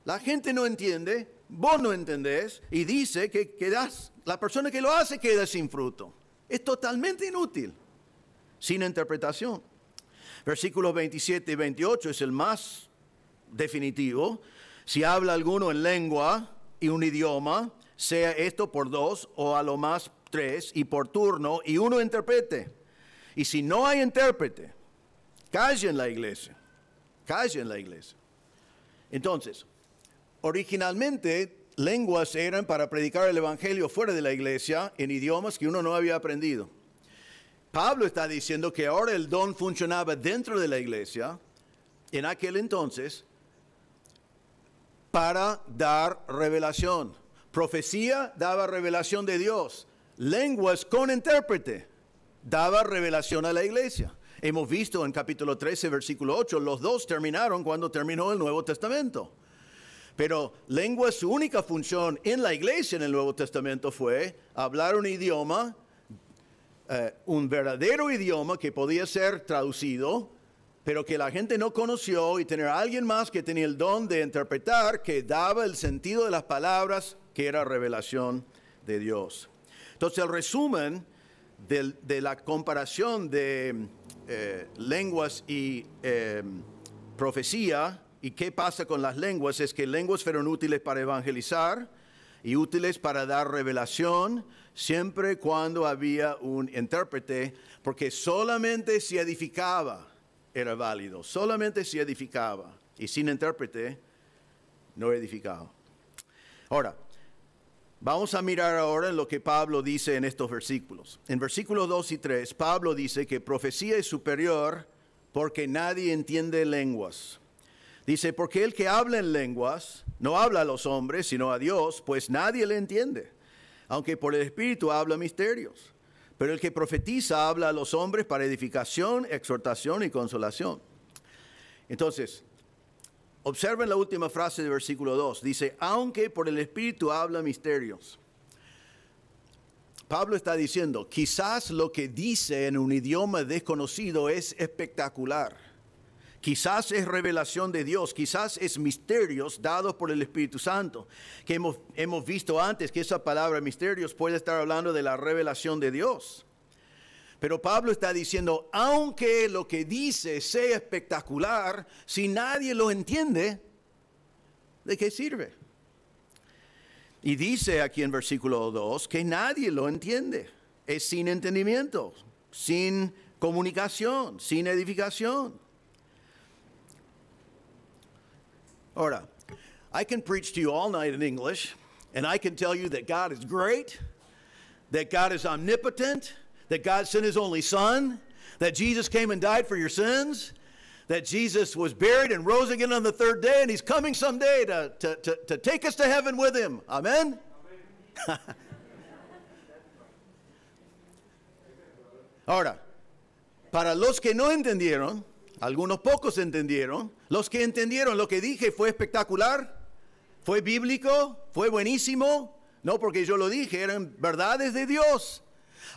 la gente no entiende, vos no entendés, y dice que la persona que lo hace queda sin fruto. Es totalmente inútil, sin interpretación. Versículos 27 y 28 es el más definitivo. Si habla alguno en lengua y un idioma, sea esto por 2 o a lo más 3 y por turno, y uno interprete. Y si no hay intérprete, calle en la iglesia. Calle en la iglesia. Entonces, originalmente lenguas eran para predicar el evangelio fuera de la iglesia en idiomas que uno no había aprendido. Pablo está diciendo que ahora el don funcionaba dentro de la iglesia, en aquel entonces, para dar revelación. Profecía daba revelación de Dios. Lenguas con intérprete daba revelación a la iglesia. Hemos visto en capítulo 13, versículo 8, los dos terminaron cuando terminó el Nuevo Testamento. Pero lengua, su única función en la iglesia en el Nuevo Testamento fue hablar un idioma, un verdadero idioma que podía ser traducido, pero que la gente no conoció, y tener a alguien más que tenía el don de interpretar, que daba el sentido de las palabras, que era revelación de Dios. Entonces el resumen de la comparación de lenguas y profecía, y qué pasa con las lenguas, es que lenguas fueron útiles para evangelizar y útiles para dar revelación, siempre cuando había un intérprete, porque solamente si edificaba era válido, solamente si edificaba, y sin intérprete no edificaba. Ahora, vamos a mirar ahora en lo que Pablo dice en estos versículos. En versículos 2 y 3, Pablo dice que profecía es superior porque nadie entiende lenguas. Dice, porque el que habla en lenguas no habla a los hombres, sino a Dios, pues nadie le entiende, aunque por el Espíritu habla misterios. Pero el que profetiza habla a los hombres para edificación, exhortación y consolación. Entonces, observen la última frase del versículo 2. Dice, aunque por el Espíritu habla misterios. Pablo está diciendo, quizás lo que dice en un idioma desconocido es espectacular. Quizás es revelación de Dios, quizás es misterios dados por el Espíritu Santo, que hemos visto antes que esa palabra misterios puede estar hablando de la revelación de Dios. Pero Pablo está diciendo, aunque lo que dice sea espectacular, si nadie lo entiende, ¿de qué sirve? Y dice aquí en versículo 2 que nadie lo entiende. Es sin entendimiento, sin comunicación, sin edificación. Ahora, I can preach to you all night in English, and I can tell you that God is great, that God is omnipotent, that God sent His only Son, that Jesus came and died for your sins, that Jesus was buried and rose again on the third day, and He's coming someday to take us to heaven with Him. Amen? Ahora, para los que no entendieron, algunos pocos entendieron, los que entendieron lo que dije fue espectacular, fue bíblico, fue buenísimo, no porque yo lo dije, eran verdades de Dios.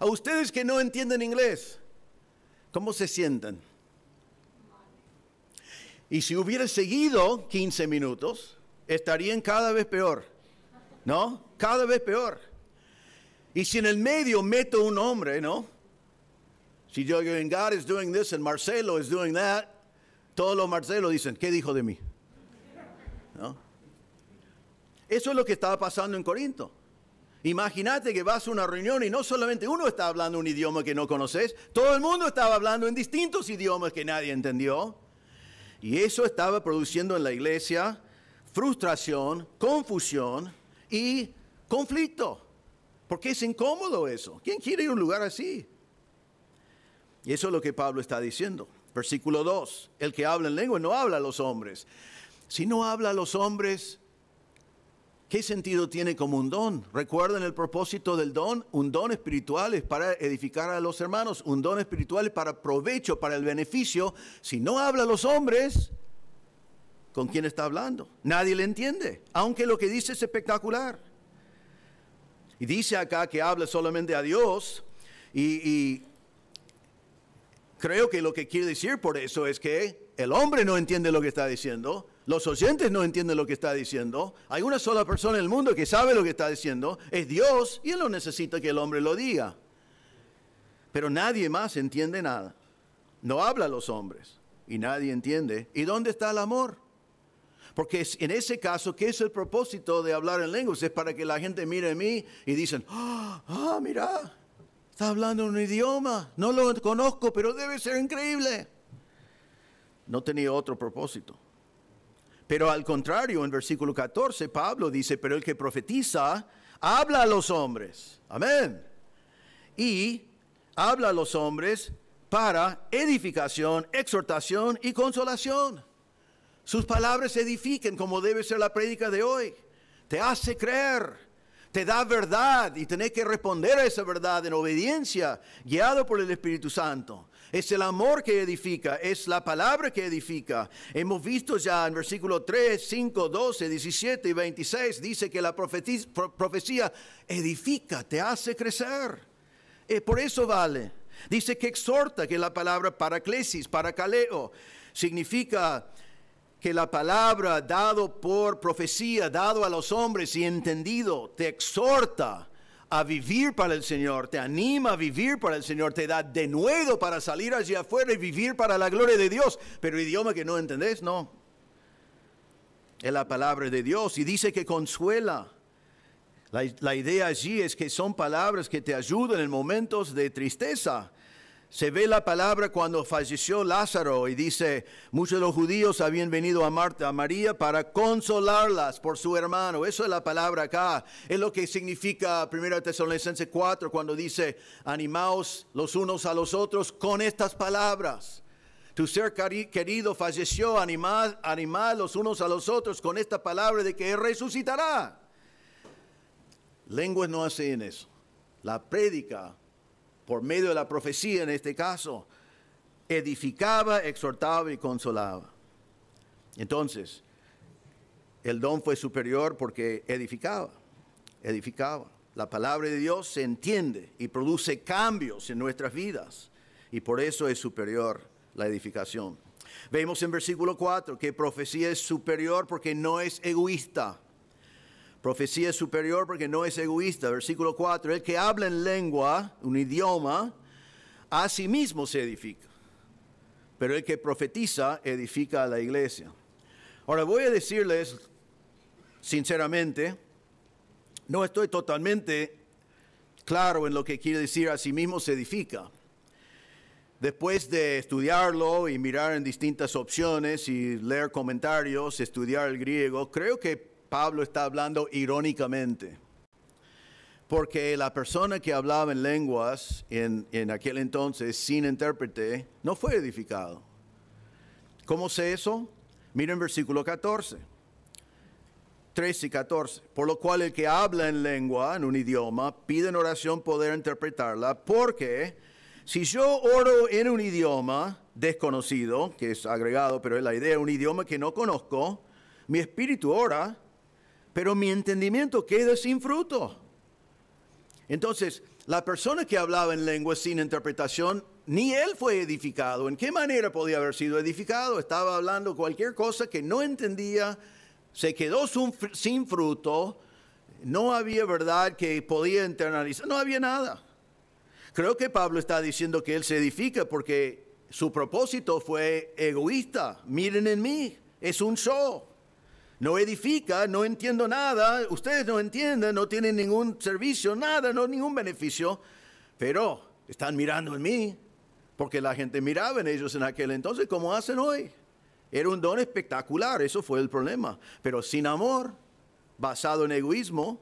A ustedes que no entienden inglés, ¿cómo se sienten? Y si hubiera seguido 15 minutos, estarían cada vez peor, ¿no? Cada vez peor. Y si en el medio meto un hombre, ¿no? Si yo digo, God is doing this and Marcelo is doing that, todos los Marcelos dicen, ¿qué dijo de mí? ¿No? Eso es lo que estaba pasando en Corinto. Imagínate que vas a una reunión y no solamente uno está hablando un idioma que no conoces, todo el mundo estaba hablando en distintos idiomas que nadie entendió. Y eso estaba produciendo en la iglesia frustración, confusión y conflicto. Porque es incómodo eso. ¿Quién quiere ir a un lugar así? Y eso es lo que Pablo está diciendo. Versículo 2. El que habla en lengua no habla a los hombres. Si no habla a los hombres, ¿qué sentido tiene como un don? ¿Recuerdan el propósito del don? Un don espiritual es para edificar a los hermanos. Un don espiritual es para provecho, para el beneficio. Si no habla a los hombres, ¿con quién está hablando? Nadie le entiende, aunque lo que dice es espectacular. Y dice acá que habla solamente a Dios y creo que lo que quiere decir por eso es que el hombre no entiende lo que está diciendo, los oyentes no entienden lo que está diciendo, hay una sola persona en el mundo que sabe lo que está diciendo, es Dios, y Él no necesita que el hombre lo diga. Pero nadie más entiende nada. No habla a los hombres y nadie entiende. ¿Y dónde está el amor? Porque en ese caso, ¿qué es el propósito de hablar en lenguas? Es para que la gente mire a mí y dicen, mira, está hablando un idioma, no lo conozco, pero debe ser increíble. No tenía otro propósito. Pero al contrario, en versículo 14, Pablo dice, pero el que profetiza, habla a los hombres. Amén. Y habla a los hombres para edificación, exhortación y consolación. Sus palabras edifican como debe ser la prédica de hoy. Te hace creer, te da verdad y tenés que responder a esa verdad en obediencia, guiado por el Espíritu Santo. Es el amor que edifica, es la palabra que edifica. Hemos visto ya en versículo 3, 5, 12, 17 y 26, dice que la profecía edifica, te hace crecer. Por eso vale. Dice que exhorta, que la palabra paraclesis, paracaleo, significa que la palabra dado por profecía, dado a los hombres y entendido, te exhorta a vivir para el Señor, te anima a vivir para el Señor, te da denuedo para salir allí afuera y vivir para la gloria de Dios. Pero idioma que no entendés, no. Es la palabra de Dios y dice que consuela. La idea allí es que son palabras que te ayudan en momentos de tristeza. Se ve la palabra cuando falleció Lázaro y dice, muchos de los judíos habían venido a Marta, a María para consolarlas por su hermano. Eso es la palabra acá. Es lo que significa 1 Tesalonicenses 4 cuando dice, animaos los unos a los otros con estas palabras. Tu ser querido falleció, animad los unos a los otros con esta palabra de que Él resucitará. Lenguas no hacen eso. La prédica, por medio de la profecía en este caso, edificaba, exhortaba y consolaba. Entonces, el don fue superior porque edificaba. La palabra de Dios se entiende y produce cambios en nuestras vidas. Y por eso es superior la edificación. Vemos en versículo 4 que profecía es superior porque no es egoísta. Profecía es superior porque no es egoísta. Versículo 4, el que habla en lengua, un idioma, a sí mismo se edifica. Pero el que profetiza, edifica a la iglesia. Ahora voy a decirles, sinceramente, no estoy totalmente claro en lo que quiere decir a sí mismo se edifica. Después de estudiarlo y mirar en distintas opciones y leer comentarios, estudiar el griego, creo que Pablo está hablando irónicamente, porque la persona que hablaba en lenguas en aquel entonces sin intérprete no fue edificado. ¿Cómo sé eso? Miren versículo 14, 13 y 14. Por lo cual el que habla en lengua, en un idioma, pide en oración poder interpretarla, porque si yo oro en un idioma desconocido, que es agregado, pero es la idea, un idioma que no conozco, mi espíritu ora, pero mi entendimiento queda sin fruto. Entonces, la persona que hablaba en lengua sin interpretación, ni él fue edificado. ¿En qué manera podía haber sido edificado? Estaba hablando cualquier cosa que no entendía, se quedó sin fruto, no había verdad que podía internalizar, no había nada. Creo que Pablo está diciendo que él se edifica porque su propósito fue egoísta. Miren en mí, es un show. No edifica, no entiendo nada, ustedes no entienden, no tienen ningún servicio, nada, no ningún beneficio, pero están mirando en mí, porque la gente miraba en ellos en aquel entonces como hacen hoy. Era un don espectacular, eso fue el problema, pero sin amor, basado en egoísmo.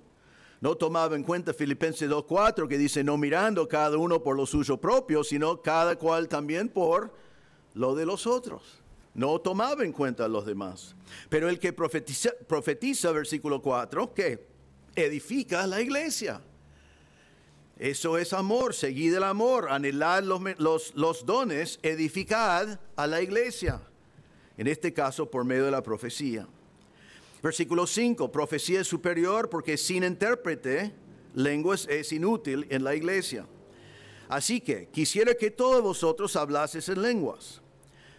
No tomaba en cuenta Filipenses 2:4 que dice, no mirando cada uno por lo suyo propio, sino cada cual también por lo de los otros. No tomaba en cuenta a los demás. Pero el que profetiza, versículo 4, que edifica a la iglesia. Eso es amor, seguid el amor, anhelad los dones, edificad a la iglesia. En este caso, por medio de la profecía. Versículo 5, profecía es superior porque sin intérprete, lenguas es inútil en la iglesia. Así que quisiera que todos vosotros hablases en lenguas,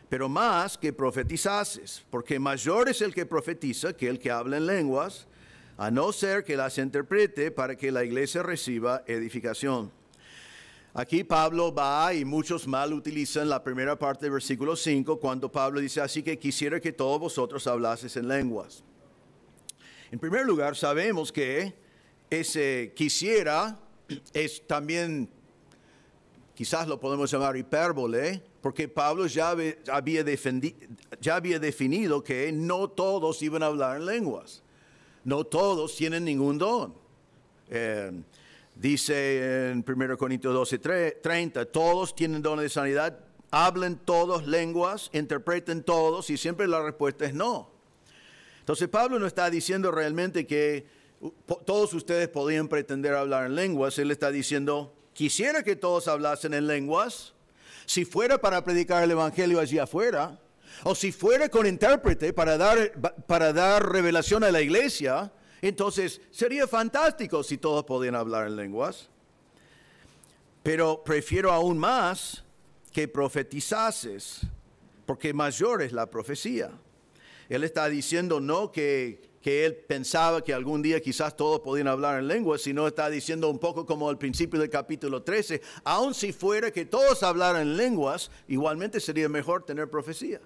pero más que profetizases, porque mayor es el que profetiza que el que habla en lenguas, a no ser que las interprete para que la iglesia reciba edificación. Aquí Pablo va y muchos mal utilizan la primera parte del versículo 5 cuando Pablo dice, así que quisiera que todos vosotros hablases en lenguas. En primer lugar, sabemos que ese quisiera es también, quizás lo podemos llamar hipérbole, porque Pablo ya había definido que no todos iban a hablar en lenguas. No todos tienen ningún don. Dice en 1 Corintios 12:30, todos tienen dones de sanidad, hablen todos lenguas, interpreten todos, y siempre la respuesta es no. Entonces Pablo no está diciendo realmente que todos ustedes podían pretender hablar en lenguas. Él está diciendo, quisiera que todos hablasen en lenguas, si fuera para predicar el evangelio allí afuera, o si fuera con intérprete para dar revelación a la iglesia, entonces sería fantástico si todos podían hablar en lenguas. Pero prefiero aún más que profetizases, porque mayor es la profecía. Él está diciendo no que él pensaba que algún día quizás todos podían hablar en lenguas, sino está diciendo un poco como al principio del capítulo 13, aun si fuera que todos hablaran en lenguas, igualmente sería mejor tener profecía.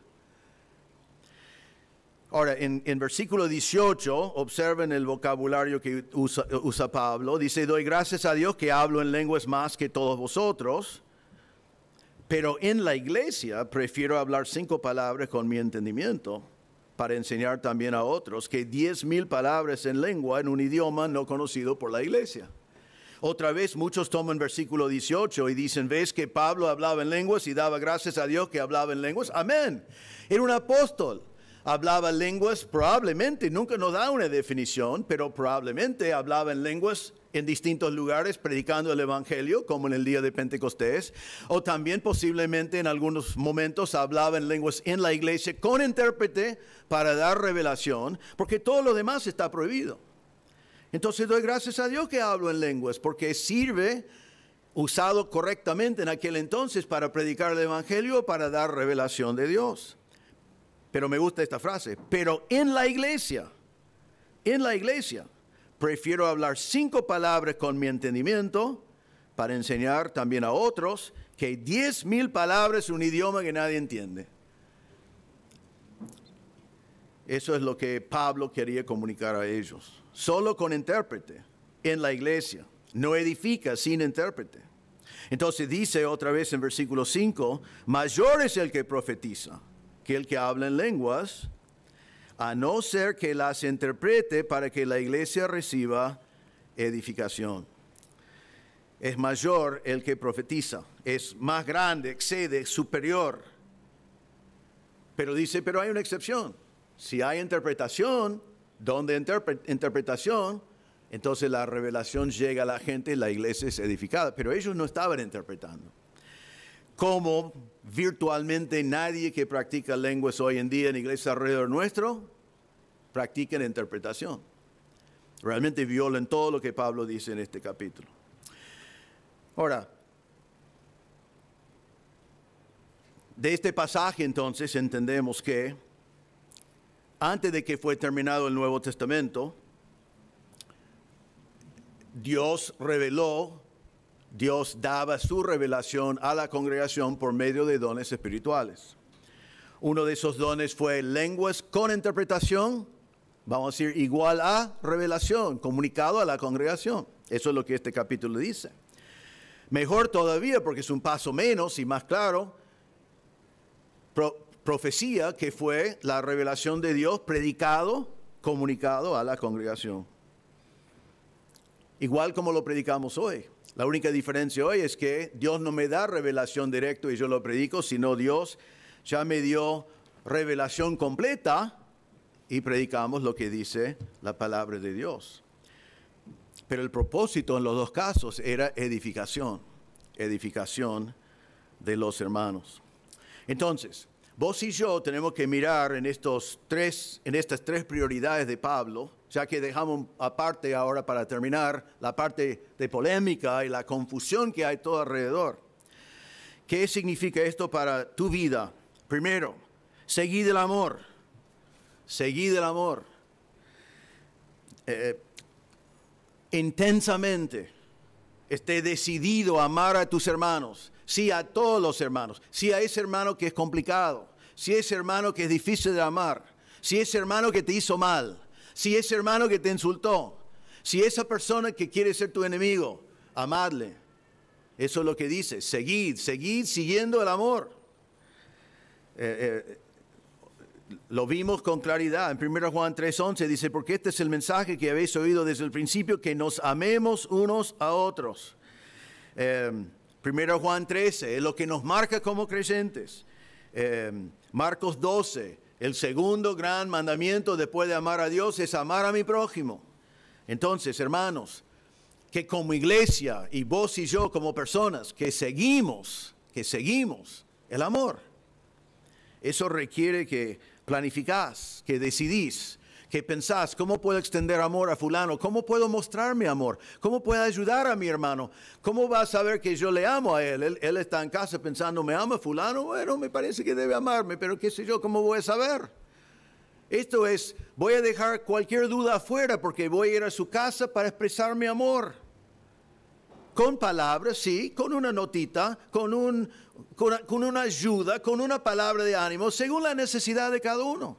Ahora, en versículo 18, observen el vocabulario que usa Pablo. Dice, doy gracias a Dios que hablo en lenguas más que todos vosotros, pero en la iglesia prefiero hablar 5 palabras con mi entendimiento, para enseñar también a otros que 10,000 palabras en lengua en un idioma no conocido por la iglesia. Otra vez muchos toman versículo 18 y dicen, ¿ves que Pablo hablaba en lenguas y daba gracias a Dios que hablaba en lenguas? Amén. Era un apóstol. Hablaba lenguas, probablemente, nunca nos da una definición, pero probablemente hablaba en lenguas en distintos lugares predicando el evangelio, como en el día de Pentecostés, o también posiblemente en algunos momentos hablaba en lenguas en la iglesia con intérprete para dar revelación, porque todo lo demás está prohibido. Entonces doy gracias a Dios que hablo en lenguas, porque sirve, usado correctamente en aquel entonces, para predicar el evangelio, para dar revelación de Dios. Pero me gusta esta frase, pero en la iglesia, prefiero hablar 5 palabras con mi entendimiento para enseñar también a otros que 10,000 palabras en un idioma que nadie entiende. Eso es lo que Pablo quería comunicar a ellos. Solo con intérprete en la iglesia. No edifica sin intérprete. Entonces dice otra vez en versículo 5, mayor es el que profetiza que el que habla en lenguas, a no ser que las interprete para que la iglesia reciba edificación. Es mayor el que profetiza, es más grande, excede, superior. Pero dice, pero hay una excepción. Si hay interpretación, don de interpretación, entonces la revelación llega a la gente y la iglesia es edificada. Pero ellos no estaban interpretando. Como virtualmente nadie que practica lenguas hoy en día en iglesias alrededor nuestro, practican interpretación. Realmente violan todo lo que Pablo dice en este capítulo. Ahora, de este pasaje entonces entendemos que antes de que fue terminado el Nuevo Testamento, Dios daba su revelación a la congregación por medio de dones espirituales. Uno de esos dones fue lenguas con interpretación, vamos a decir igual a revelación, comunicado a la congregación. Eso es lo que este capítulo dice. Mejor todavía, porque es un paso menos y más claro, profecía, que fue la revelación de Dios predicado, comunicado a la congregación. Igual como lo predicamos hoy. La única diferencia hoy es que Dios no me da revelación directa y yo lo predico, sino Dios ya me dio revelación completa y predicamos lo que dice la palabra de Dios. Pero el propósito en los dos casos era edificación de los hermanos. Entonces, Vos y yo tenemos que mirar en estas tres prioridades de Pablo, ya que dejamos aparte ahora para terminar la parte de polémica y la confusión que hay todo alrededor. ¿Qué significa esto para tu vida? Primero, seguid el amor. Seguid el amor. Intensamente. Esté decidido a amar a tus hermanos. Sí, a todos los hermanos. Sí, a ese hermano que es complicado. Sí, a ese hermano que es difícil de amar. Sí, a ese hermano que te hizo mal. Sí, a ese hermano que te insultó. Sí, a esa persona que quiere ser tu enemigo. Amadle. Eso es lo que dice. Seguid siguiendo el amor. Lo vimos con claridad. En 1 Juan 3:11 dice, porque este es el mensaje que habéis oído desde el principio, que nos amemos unos a otros. 1 Juan 13 es lo que nos marca como creyentes. Marcos 12, el segundo gran mandamiento después de amar a Dios es amar a mi prójimo. Entonces, hermanos, que como iglesia y vos y yo como personas que seguimos el amor. Eso requiere que planificás, que decidís, que pensás, ¿cómo puedo extender amor a fulano? ¿Cómo puedo mostrar mi amor? ¿Cómo puedo ayudar a mi hermano? ¿Cómo va a saber que yo le amo a él? Él está en casa pensando, ¿me ama fulano? Bueno, me parece que debe amarme, pero qué sé yo, ¿cómo voy a saber? Esto es, voy a dejar cualquier duda afuera porque voy a ir a su casa para expresar mi amor. Con palabras, sí, con una notita, con una ayuda, con una palabra de ánimo, según la necesidad de cada uno.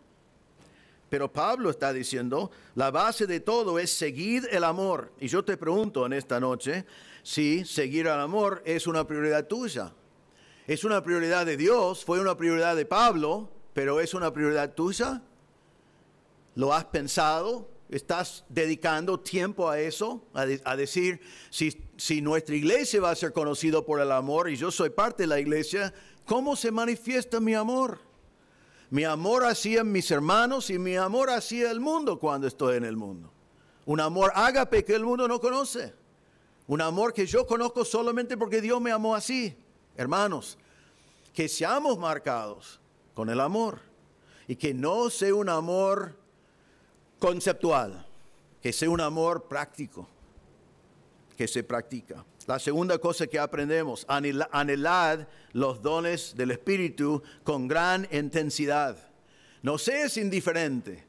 Pero Pablo está diciendo, la base de todo es seguir el amor. Y yo te pregunto en esta noche, si seguir el amor es una prioridad tuya. Es una prioridad de Dios, fue una prioridad de Pablo, pero ¿es una prioridad tuya? ¿Lo has pensado? ¿Estás dedicando tiempo a eso? A decir, si nuestra iglesia va a ser conocida por el amor y yo soy parte de la iglesia, ¿cómo se manifiesta mi amor? Mi amor hacia mis hermanos y mi amor hacia el mundo cuando estoy en el mundo. Un amor ágape que el mundo no conoce. Un amor que yo conozco solamente porque Dios me amó así. Hermanos, que seamos marcados con el amor y que no sea un amor conceptual, que sea un amor práctico, que se practica. La segunda cosa que aprendemos, anhelad los dones del Espíritu con gran intensidad. No seas indiferente.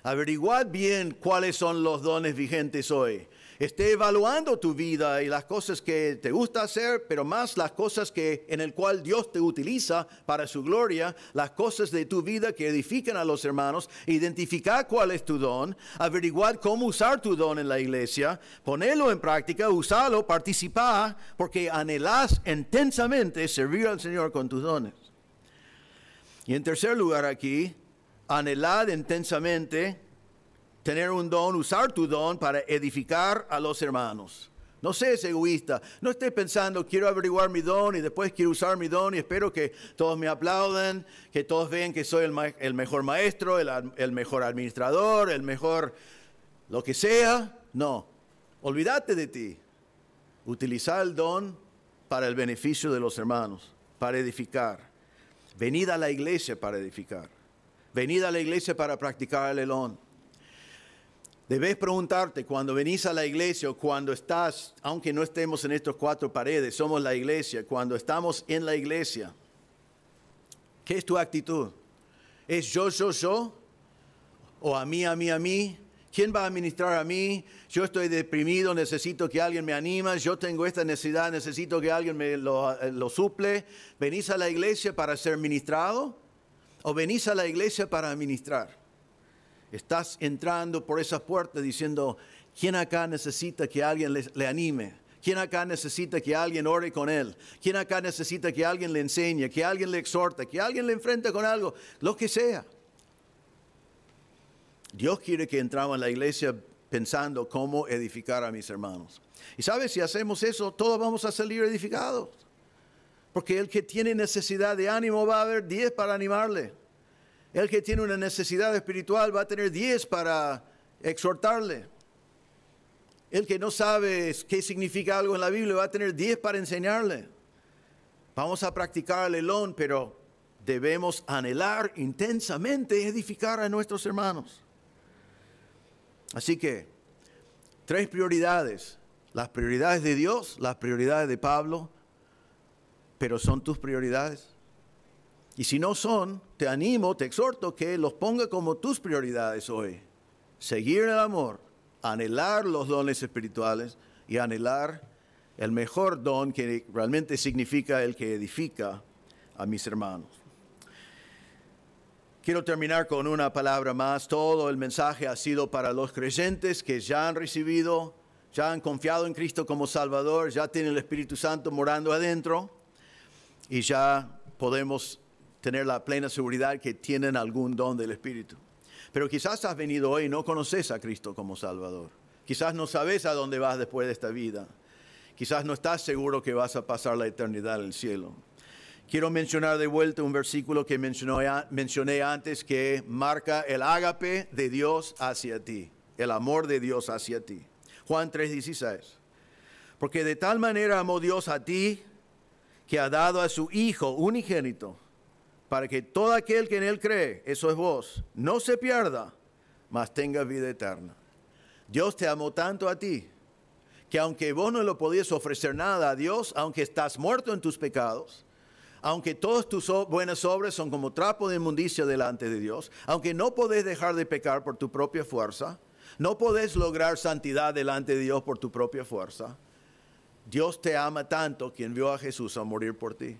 Averiguad bien cuáles son los dones vigentes hoy. Esté evaluando tu vida y las cosas que te gusta hacer, pero más las cosas en el cual Dios te utiliza para su gloria, las cosas de tu vida que edifican a los hermanos. Identificar cuál es tu don, averiguar cómo usar tu don en la iglesia, ponerlo en práctica, usarlo, participar, porque anhelás intensamente servir al Señor con tus dones. Y en tercer lugar aquí, anhelad intensamente tener un don, usar tu don para edificar a los hermanos. No seas egoísta. No estés pensando, quiero averiguar mi don y después quiero usar mi don y espero que todos me aplaudan, que todos vean que soy el mejor maestro, el mejor administrador, el mejor lo que sea. No, olvídate de ti. Utilizar el don para el beneficio de los hermanos, para edificar. Venid a la iglesia para edificar. Venid a la iglesia para practicar el don. Debes preguntarte cuando venís a la iglesia o cuando estás, aunque no estemos en estas cuatro paredes, somos la iglesia, cuando estamos en la iglesia, ¿qué es tu actitud? ¿Es yo? ¿O a mí? ¿Quién va a ministrar a mí? Yo estoy deprimido, necesito que alguien me anime, yo tengo esta necesidad, necesito que alguien me lo suple. ¿Venís a la iglesia para ser ministrado o venís a la iglesia para ministrar? Estás entrando por esa puerta diciendo, ¿quién acá necesita que alguien le anime? ¿Quién acá necesita que alguien ore con él? ¿Quién acá necesita que alguien le enseñe, que alguien le exhorte, que alguien le enfrente con algo? Lo que sea. Dios quiere que entramos en la iglesia pensando cómo edificar a mis hermanos. Y sabes, si hacemos eso, todos vamos a salir edificados. Porque el que tiene necesidad de ánimo va a haber 10 para animarle. El que tiene una necesidad espiritual va a tener 10 para exhortarle. El que no sabe qué significa algo en la Biblia va a tener 10 para enseñarle. Vamos a practicar el elón, pero debemos anhelar intensamente edificar a nuestros hermanos. Así que, 3 prioridades. Las prioridades de Dios, las prioridades de Pablo, pero ¿son tus prioridades? Y si no son, te animo, te exhorto que los ponga como tus prioridades hoy. Seguir el amor, anhelar los dones espirituales y anhelar el mejor don que realmente significa el que edifica a mis hermanos. Quiero terminar con una palabra más. Todo el mensaje ha sido para los creyentes que ya han recibido, ya han confiado en Cristo como Salvador, ya tienen el Espíritu Santo morando adentro y ya podemos tener la plena seguridad que tienen algún don del Espíritu. Pero quizás has venido hoy y no conoces a Cristo como Salvador. Quizás no sabes a dónde vas después de esta vida. Quizás no estás seguro que vas a pasar la eternidad en el cielo. Quiero mencionar de vuelta un versículo que mencioné antes que marca el ágape de Dios hacia ti, el amor de Dios hacia ti. Juan 3:16. Porque de tal manera amó Dios a ti que ha dado a su Hijo unigénito para que todo aquel que en Él cree, eso es vos, no se pierda, mas tenga vida eterna. Dios te amó tanto a ti que aunque vos no le podías ofrecer nada a Dios, aunque estás muerto en tus pecados, aunque todas tus buenas obras son como trapo de inmundicia delante de Dios, aunque no podés dejar de pecar por tu propia fuerza, no podés lograr santidad delante de Dios por tu propia fuerza, Dios te ama tanto que envió a Jesús a morir por ti.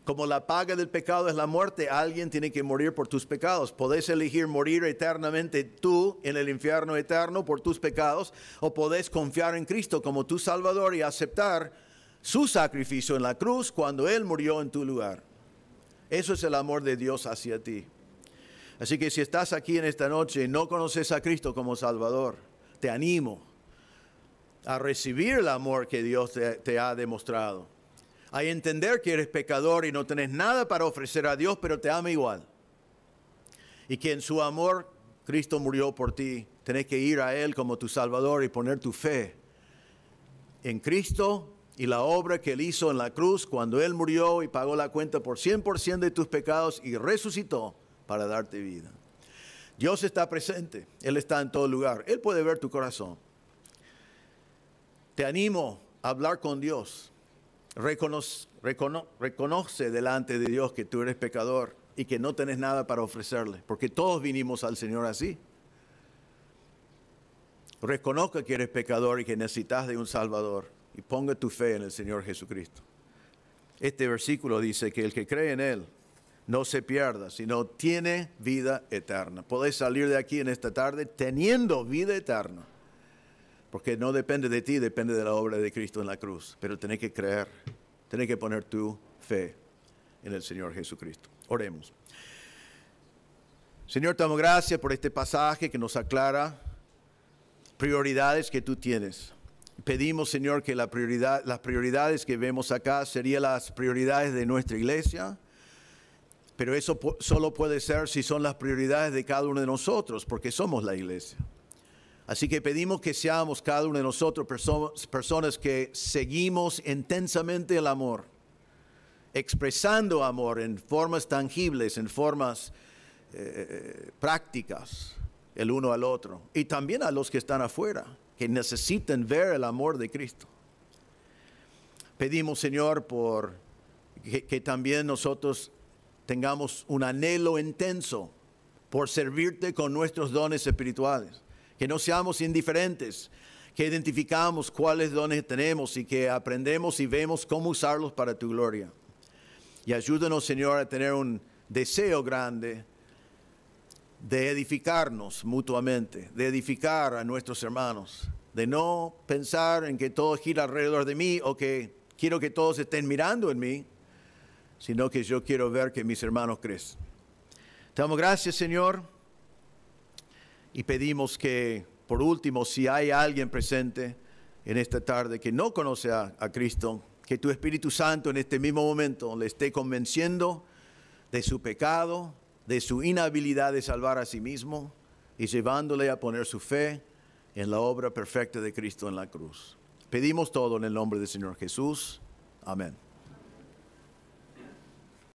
Como la paga del pecado es la muerte, alguien tiene que morir por tus pecados. Podés elegir morir eternamente tú en el infierno eterno por tus pecados, o podés confiar en Cristo como tu Salvador y aceptar su sacrificio en la cruz cuando Él murió en tu lugar. Eso es el amor de Dios hacia ti. Así que si estás aquí en esta noche y no conoces a Cristo como Salvador, te animo a recibir el amor que Dios te ha demostrado. A entender que eres pecador y no tenés nada para ofrecer a Dios, pero te ama igual. Y que en su amor Cristo murió por ti. Tenés que ir a Él como tu Salvador y poner tu fe en Cristo y la obra que Él hizo en la cruz cuando Él murió y pagó la cuenta por 100% de tus pecados y resucitó para darte vida. Dios está presente. Él está en todo lugar. Él puede ver tu corazón. Te animo a hablar con Dios. Reconoce delante de Dios que tú eres pecador y que no tenés nada para ofrecerle, porque todos vinimos al Señor así. Reconozca que eres pecador y que necesitas de un Salvador y ponga tu fe en el Señor Jesucristo. Este versículo dice que el que cree en Él no se pierda, sino tiene vida eterna. Podés salir de aquí en esta tarde teniendo vida eterna. Porque no depende de ti, depende de la obra de Cristo en la cruz. Pero tenés que creer, tenés que poner tu fe en el Señor Jesucristo. Oremos. Señor, te damos gracias por este pasaje que nos aclara prioridades que tú tienes. Pedimos, Señor, que las prioridades que vemos acá serían las prioridades de nuestra iglesia. Pero eso solo puede ser si son las prioridades de cada uno de nosotros, porque somos la iglesia. Así que pedimos que seamos cada uno de nosotros personas que seguimos intensamente el amor, expresando amor en formas tangibles, en formas prácticas, el uno al otro. Y también a los que están afuera, que necesitan ver el amor de Cristo. Pedimos, Señor, por que también nosotros tengamos un anhelo intenso por servirte con nuestros dones espirituales. Que no seamos indiferentes, que identificamos cuáles dones tenemos y que aprendemos y vemos cómo usarlos para tu gloria. Y ayúdanos, Señor, a tener un deseo grande de edificarnos mutuamente, de edificar a nuestros hermanos, de no pensar en que todo gira alrededor de mí o que quiero que todos estén mirando en mí, sino que yo quiero ver que mis hermanos crecen. Te damos gracias, Señor. Y pedimos que, por último, si hay alguien presente en esta tarde que no conoce a Cristo, que tu Espíritu Santo en este mismo momento le esté convenciendo de su pecado, de su inhabilidad de salvar a sí mismo y llevándole a poner su fe en la obra perfecta de Cristo en la cruz. Pedimos todo en el nombre del Señor Jesús. Amén.